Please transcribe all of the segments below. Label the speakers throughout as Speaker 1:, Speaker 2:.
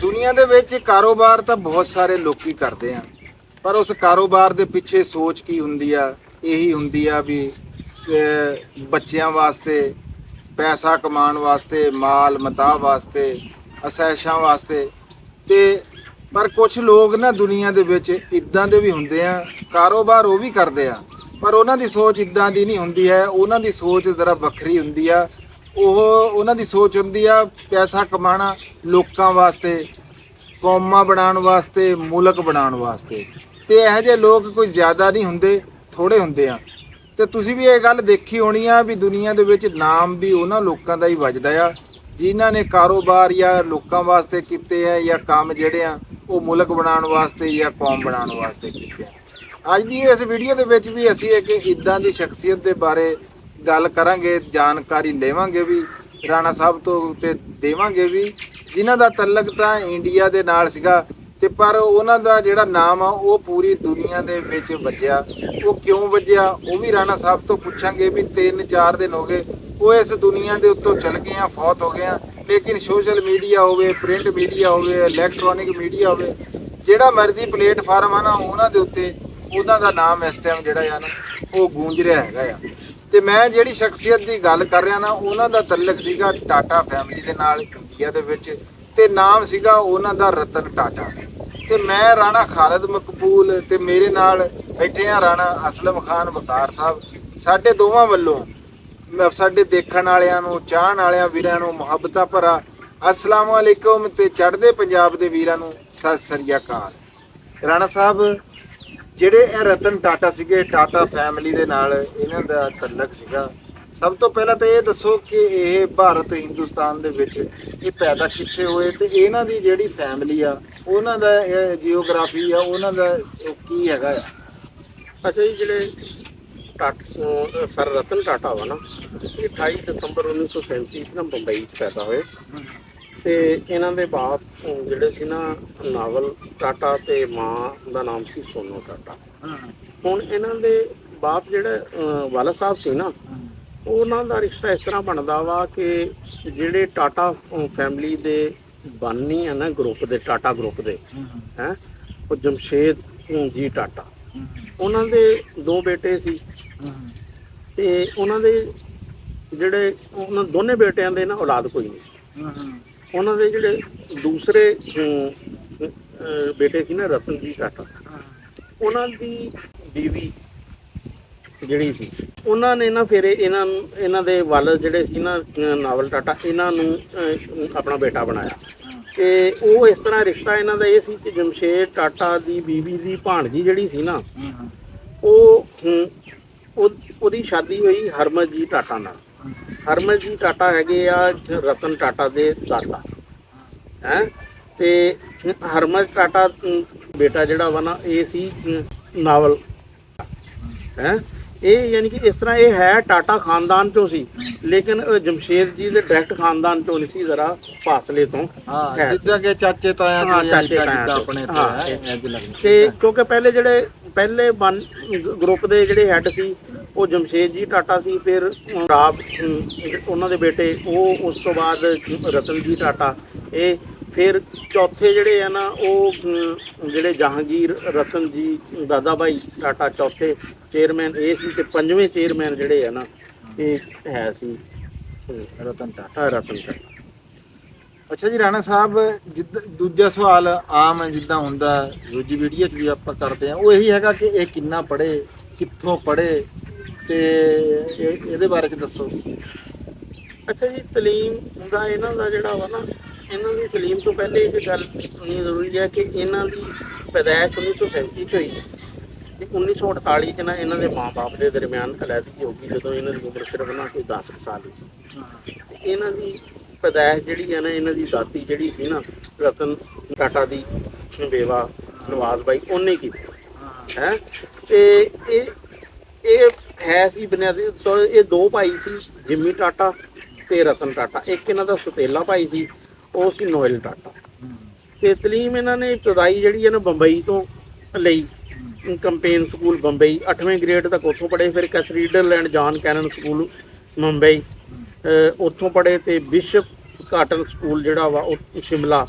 Speaker 1: ਦੁਨੀਆ ਦੇ ਵਿੱਚ ਕਾਰੋਬਾਰ ਤਾਂ ਬਹੁਤ ਸਾਰੇ ਲੋਕੀ ਕਰਦੇ ਆ, ਪਰ ਉਸ ਕਾਰੋਬਾਰ ਦੇ ਪਿੱਛੇ ਸੋਚ ਕੀ ਹੁੰਦੀ ਆ? ਇਹੀ ਹੁੰਦੀ ਆ ਵੀ ਬੱਚਿਆਂ ਵਾਸਤੇ ਪੈਸਾ ਕਮਾਉਣ ਵਾਸਤੇ, ਮਾਲ ਮਤਾ ਵਾਸਤੇ, ਅਸੈਸ਼ਾਂ ਵਾਸਤੇ। ਤੇ ਪਰ ਕੁਝ ਲੋਕ ਨਾ ਦੁਨੀਆ ਦੇ ਵਿੱਚ ਇਦਾਂ ਦੇ ਵੀ ਹੁੰਦੇ ਆ, ਕਾਰੋਬਾਰ ਉਹ ਵੀ ਕਰਦੇ ਆ, ਪਰ ਉਹਨਾਂ ਦੀ ਸੋਚ ਇਦਾਂ ਦੀ ਨਹੀਂ ਹੁੰਦੀ ਹੈ। ਉਹਨਾਂ ਦੀ ਸੋਚ ਜ਼ਰਾ ਵੱਖਰੀ ਹੁੰਦੀ ਆ। ਉਹਨਾਂ ਦੀ ਸੋਚ ਹੁੰਦੀ ਆ ਪੈਸਾ ਕਮਾਉਣਾ ਲੋਕਾਂ ਵਾਸਤੇ, ਕੌਮਾਂ ਬਣਾਉਣ ਵਾਸਤੇ, ਮੁਲਕ ਬਣਾਉਣ ਵਾਸਤੇ। ਤੇ ਇਹੋ ਜਿਹੇ ਲੋਕ ਕੋਈ ਜ਼ਿਆਦਾ ਨਹੀਂ ਹੁੰਦੇ, ਥੋੜੇ ਹੁੰਦੇ ਆ। ਤੇ ਤੁਸੀਂ ਵੀ ਇਹ ਗੱਲ ਦੇਖੀ ਹੋਣੀ ਆ ਵੀ ਦੁਨੀਆ ਦੇ ਵਿੱਚ ਨਾਮ ਵੀ ਉਹਨਾਂ ਲੋਕਾਂ ਦਾ ਹੀ ਵੱਜਦਾ ਆ ਜਿਨ੍ਹਾਂ ਨੇ ਕਾਰੋਬਾਰ ਜਾਂ ਲੋਕਾਂ ਵਾਸਤੇ ਕੀਤੇ ਆ, ਜਾਂ ਕੰਮ ਜਿਹੜੇ ਆ ਉਹ ਮੁਲਕ ਬਣਾਉਣ ਵਾਸਤੇ ਜਾਂ ਕੌਮ ਬਣਾਉਣ ਵਾਸਤੇ ਕੀਤੇ ਆ। ਅੱਜ ਦੀ ਇਸ ਵੀਡੀਓ ਦੇ ਵਿੱਚ ਵੀ ਅਸੀਂ ਇੱਕ ਇੱਦਾਂ ਦੀ ਸ਼ਖਸੀਅਤ ਦੇ ਬਾਰੇ ਗੱਲ ਕਰਾਂਗੇ, ਜਾਣਕਾਰੀ ਲਵਾਂਗੇ ਵੀ ਰਾਣਾ ਸਾਹਿਬ ਤੋਂ, ਤੇ ਦੇਵਾਂਗੇ ਵੀ ਜਿਨ੍ਹਾਂ ਦਾ ਤਲਕ ਤਾਂ ਇੰਡੀਆ ਦੇ ਨਾਲ ਸੀਗਾ, ਤੇ ਪਰ ਉਹਨਾਂ ਦਾ ਜਿਹੜਾ ਨਾਮ ਆ ਉਹ ਪੂਰੀ ਦੁਨੀਆ ਦੇ ਵਿੱਚ ਵੱਜਿਆ। ਉਹ ਕਿਉਂ ਵੱਜਿਆ ਉਹ ਵੀ ਰਾਣਾ ਸਾਹਿਬ ਤੋਂ ਪੁੱਛਾਂਗੇ ਵੀ 3-4 ਦਿਨ ਹੋ ਗਏ ਉਹ ਇਸ ਦੁਨੀਆ ਦੇ ਉੱਤੋਂ ਚਲ ਗਏ ਆ, ਫੌਤ ਹੋ ਗਏ ਆ। ਲੇਕਿਨ ਸੋਸ਼ਲ ਮੀਡੀਆ ਹੋਵੇ, ਪ੍ਰਿੰਟ ਮੀਡੀਆ ਹੋਵੇ, ਇਲੈਕਟ੍ਰੋਨਿਕ ਮੀਡੀਆ ਹੋਵੇ, ਜਿਹੜਾ ਮਰਜ਼ੀ ਪਲੇਟਫਾਰਮ ਆ ਨਾ, ਉਹਨਾਂ ਦੇ ਉੱਤੇ ਉਹਨਾਂ ਦਾ ਨਾਮ ਇਸ ਟਾਈਮ ਜਿਹੜਾ ਆ ਨਾ ਉਹ ਗੂੰਜ ਰਿਹਾ ਹੈਗਾ ਆ। ਤੇ ਮੈਂ ਜਿਹੜੀ ਸ਼ਖਸੀਅਤ ਦੀ ਗੱਲ ਕਰ ਰਿਹਾ ਨਾ, ਉਹਨਾਂ ਦਾ ਤਲਕ ਸੀਗਾ ਟਾਟਾ ਫੈਮਿਲੀ ਦੇ ਨਾਲ ਇੰਡੀਆ ਦੇ ਵਿੱਚ, ਤੇ ਨਾਮ ਸੀਗਾ ਉਹਨਾਂ ਦਾ ਰਤਨ ਟਾਟਾ। ਤੇ ਮੈਂ ਰਾਣਾ ਖਾਲਿਦ ਮਕਬੂਲ ਤੇ ਮੇਰੇ ਨਾਲ ਬੈਠੇ ਆ ਰਾਣਾ ਅਸਲਮ ਖਾਨ ਵਕਾਰ ਸਾਹਿਬ। ਸਾਡੇ ਦੋਵਾਂ ਵੱਲੋਂ ਸਾਡੇ ਦੇਖਣ ਵਾਲਿਆਂ ਨੂੰ, ਚਾਹਣ ਵਾਲਿਆਂ ਵੀਰਾਂ ਨੂੰ ਮੁਹੱਬਤਾਂ ਭਰਾ ਅਸਲਾਮ ਵਾਲੇਕੁਮ ਤੇ ਚੜ੍ਹਦੇ ਪੰਜਾਬ ਦੇ ਵੀਰਾਂ ਨੂੰ ਸਤਿ ਸ੍ਰੀ ਅਕਾਲ। ਰਾਣਾ ਸਾਹਿਬ, ਜਿਹੜੇ ਇਹ ਰਤਨ ਟਾਟਾ ਸੀਗੇ, ਟਾਟਾ ਫੈਮਿਲੀ ਦੇ ਨਾਲ ਇਹਨਾਂ ਦਾ ਤਲਕ ਸੀਗਾ, ਸਭ ਤੋਂ ਪਹਿਲਾਂ ਤਾਂ ਇਹ ਦੱਸੋ ਕਿ ਇਹ ਭਾਰਤ ਹਿੰਦੁਸਤਾਨ ਦੇ ਵਿੱਚ ਇਹ ਪੈਦਾ ਕਿੱਥੇ ਹੋਏ, ਤੇ ਇਹਨਾਂ ਦੀ ਜਿਹੜੀ ਫੈਮਿਲੀ ਆ ਉਹਨਾਂ ਦਾ ਜੀਓਗ੍ਰਾਫੀ ਆ, ਉਹਨਾਂ ਦਾ ਕੀ ਹੈਗਾ ਆ?
Speaker 2: ਅੱਛਾ ਜੀ, ਜਿਹੜੇ ਸਰ ਰਤਨ ਟਾਟਾ ਵਾ ਨਾ, ਇਹ 28 ਦਸੰਬਰ 1937 ਨਾ ਬੰਬਈ 'ਚ ਪੈਦਾ ਹੋਏ। ਤੇ ਇਹਨਾਂ ਦੇ ਬਾਪ ਜਿਹੜੇ ਸੀ ਨਾ ਨਾਵਲ ਟਾਟਾ, ਤੇ ਮਾਂ ਦਾ ਨਾਮ ਸੀ ਸੋਨੋ ਟਾਟਾ। ਹੁਣ ਇਹਨਾਂ ਦੇ ਬਾਪ ਜਿਹੜੇ ਵਾਲਾ ਸਾਹਿਬ ਸੀ ਨਾ, ਉਹਨਾਂ ਦਾ ਰਿਸ਼ਤਾ ਇਸ ਤਰ੍ਹਾਂ ਬਣਦਾ ਵਾ ਕਿ ਜਿਹੜੇ ਟਾਟਾ ਫੈਮਿਲੀ ਦੇ ਬਾਨੀ ਆ ਨਾ, ਗਰੁੱਪ ਦੇ, ਟਾਟਾ ਗਰੁੱਪ ਦੇ ਹੈ, ਉਹ ਜਮਸ਼ੇਦ ਜੀ ਟਾਟਾ, ਉਹਨਾਂ ਦੇ 2 ਬੇਟੇ ਸੀ। ਤੇ ਉਹਨਾਂ ਦੇ ਜਿਹੜੇ ਉਹਨਾਂ ਦੋਨੇ ਬੇਟਿਆਂ ਦੇ ਨਾ ਔਲਾਦ ਕੋਈ ਨਹੀਂ ਸੀ। ਉਹਨਾਂ ਦੇ ਜਿਹੜੇ ਦੂਸਰੇ ਬੇਟੇ ਸੀ ਨਾ ਰਤਨ ਜੀ ਟਾਟਾ, ਉਹਨਾਂ ਦੀ ਬੀਵੀ ਜਿਹੜੀ ਸੀ, ਉਹਨਾਂ ਨੇ ਨਾ ਫਿਰ ਇਹਨਾਂ ਦੇ ਵੱਲ ਜਿਹੜੇ ਸੀ ਨਾ ਨਾਵਲ ਟਾਟਾ, ਇਹਨਾਂ ਨੂੰ ਆਪਣਾ ਬੇਟਾ ਬਣਾਇਆ। ਤੇ ਉਹ ਇਸ ਤਰ੍ਹਾਂ ਰਿਸ਼ਤਾ ਇਹਨਾਂ ਦਾ ਇਹ ਸੀ ਕਿ ਜਮਸ਼ੇਦ ਟਾਟਾ ਦੀ ਬੀਵੀ ਦੀ ਭਾਣਜੀ ਜਿਹੜੀ ਸੀ ਨਾ, ਉਹਦੀ ਸ਼ਾਦੀ ਹੋਈ ਹਰਮਨ ਜੀ ਟਾਟਾ ਨਾਲ। ਹਰਮਨ ਜੀ ਟਾਟਾ ਹੈਗੇ ਆ ਰਤਨ ਟਾਟਾ ਦੇ ਦਾਦਾ ਹੈ। ਤੇ ਹਰਮਨ ਟਾਟਾ ਬੇਟਾ ਜਿਹੜਾ ਵਾ ਨਾ, ਇਹ ਸੀ ਨਾਵਲ ਹੈ। ਇਹ ਯਾਨੀ ਕਿ ਇਸ ਤਰ੍ਹਾਂ ਇਹ ਹੈ ਟਾਟਾ ਖਾਨਦਾਨ ਚੋਂ ਸੀ, ਲੇਕਿਨ ਜਮਸ਼ੇਦ ਜੀ ਦੇ ਡਾਇਰੈਕਟ ਖਾਨਦਾਨ ਚੋਂ ਨਹੀਂ ਸੀ, ਜ਼ਰਾ ਫਾਸਲੇ ਤੋਂ ਹੈ,
Speaker 1: ਜਿੱਦਾਂ ਕਿ ਚਾਚੇ ਤਾਇਆ ਆਪਣੇ
Speaker 2: ਤੇ ਕਿਉਂਕਿ ਪਹਿਲੇ ਗਰੁੱਪ ਦੇ ਜਿਹੜੇ ਹੈੱਡ ਸੀ ਉਹ ਜਮਸ਼ੇਦ ਜੀ ਟਾਟਾ ਸੀ। ਫਿਰ ਰਾਬ ਉਹਨਾਂ ਦੇ ਬੇਟੇ, ਉਹ ਉਸ ਤੋਂ ਬਾਅਦ ਰਤਨ ਜੀ ਟਾਟਾ, ਇਹ ਫਿਰ ਚੌਥੇ ਜਿਹੜੇ ਆ ਨਾ ਉਹ ਜਿਹੜੇ ਜਹਾਂਗੀਰ ਰਤਨ ਜੀ ਦਾਦਾ ਭਾਈ ਟਾਟਾ ਚੌਥੇ ਚੇਅਰਮੈਨ ਇਹ ਸੀ, ਤੇ 5ਵੇਂ ਚੇਅਰਮੈਨ ਜਿਹੜੇ ਆ ਨਾ ਇਹ ਹੈ ਸੀ ਰਤਨ ਟਾਟਾ।
Speaker 1: ਅੱਛਾ ਜੀ ਰਾਣਾ ਸਾਹਿਬ, ਦੂਜਾ ਸਵਾਲ ਆਮ ਜਿੱਦਾਂ ਹੁੰਦਾ ਦੂਜੀ ਵੀਡੀਓ 'ਚ ਵੀ ਆਪਾਂ ਕਰਦੇ ਆ, ਉਹ ਇਹੀ ਹੈਗਾ ਕਿ ਇਹ ਕਿੰਨਾ ਪੜ੍ਹੇ, ਕਿੱਥੋਂ ਪੜ੍ਹੇ, ਤੇ ਇਹਦੇ ਬਾਰੇ 'ਚ ਦੱਸੋ।
Speaker 2: ਅੱਛਾ ਜੀ, ਤਲੀਮ ਦਾ ਇਹਨਾਂ ਦਾ ਜਿਹੜਾ ਵਾ ਨਾ, ਇਹਨਾਂ ਦੀ ਤਲੀਮ ਤੋਂ ਪਹਿਲੇ ਇਹ ਗੱਲ ਸੁਣਨੀ ਜ਼ਰੂਰੀ ਹੈ ਕਿ ਇਹਨਾਂ ਦੀ ਪੈਦਾਇਸ਼ 1937 'ਚ ਹੋਈ ਤੇ 1948 'ਚ ਨਾ ਇਹਨਾਂ ਦੇ ਮਾਂ-ਬਾਪ ਦੇ ਦਰਮਿਆਨ ਅਲੈਹਦਗੀ ਹੋ ਗਈ, ਜਦੋਂ ਇਹਨਾਂ ਦੀ ਉਮਰ ਸਿਰਫ ਨਾ ਕੋਈ 10 ਸਾਲ ਸੀ। ਇਹਨਾਂ ਦੀ ਪੈਦਾਇਸ਼ ਜਿਹੜੀ ਹੈ ਨਾ, ਇਹਨਾਂ ਦੀ ਦਾਦੀ ਜਿਹੜੀ ਸੀ ਨਾ ਰਤਨ ਟਾਟਾ ਦੀ ਬੇਵਾ ਨਵਾਜ਼ ਬਾਈ, ਉਹਨੇ ਕੀਤੀ ਹੈ। ਤੇ ਇਹ ਹੈ ਸੀ ਬੁਨਿਆਦੀ ਤੌਰ ਇਹ 2 ਭਾਈ ਸੀ, ਜਿਮੀ ਟਾਟਾ ਤੇ ਰਤਨ ਟਾਟਾ। ਇੱਕ ਇਹਨਾਂ ਦਾ ਸੁਤੇਲਾ ਭਾਈ ਸੀ, ਉਹ ਸੀ ਨੋਇਲ ਟਾਟਾ। ਤੇ ਤਲੀਮ ਇਹਨਾਂ ਨੇ ਇਬਤਦਾਈ ਜਿਹੜੀ ਹੈ ਨਾ ਬੰਬਈ ਤੋਂ ਲਈ, ਕੰਪੇਨ ਸਕੂਲ ਬੰਬਈ 8ਵੇਂ ਗ੍ਰੇਡ ਤੱਕ ਉੱਥੋਂ ਪੜ੍ਹੇ। ਫਿਰ ਕੈਥਰੀਡਲ ਜਾਨ ਕੈਨਨ ਸਕੂਲ ਮੁੰਬਈ ਉੱਥੋਂ ਪੜ੍ਹੇ, ਤੇ ਬਿਸ਼ਪ ਕਾਟਨ ਸਕੂਲ ਜਿਹੜਾ ਵਾ ਉਹ ਸ਼ਿਮਲਾ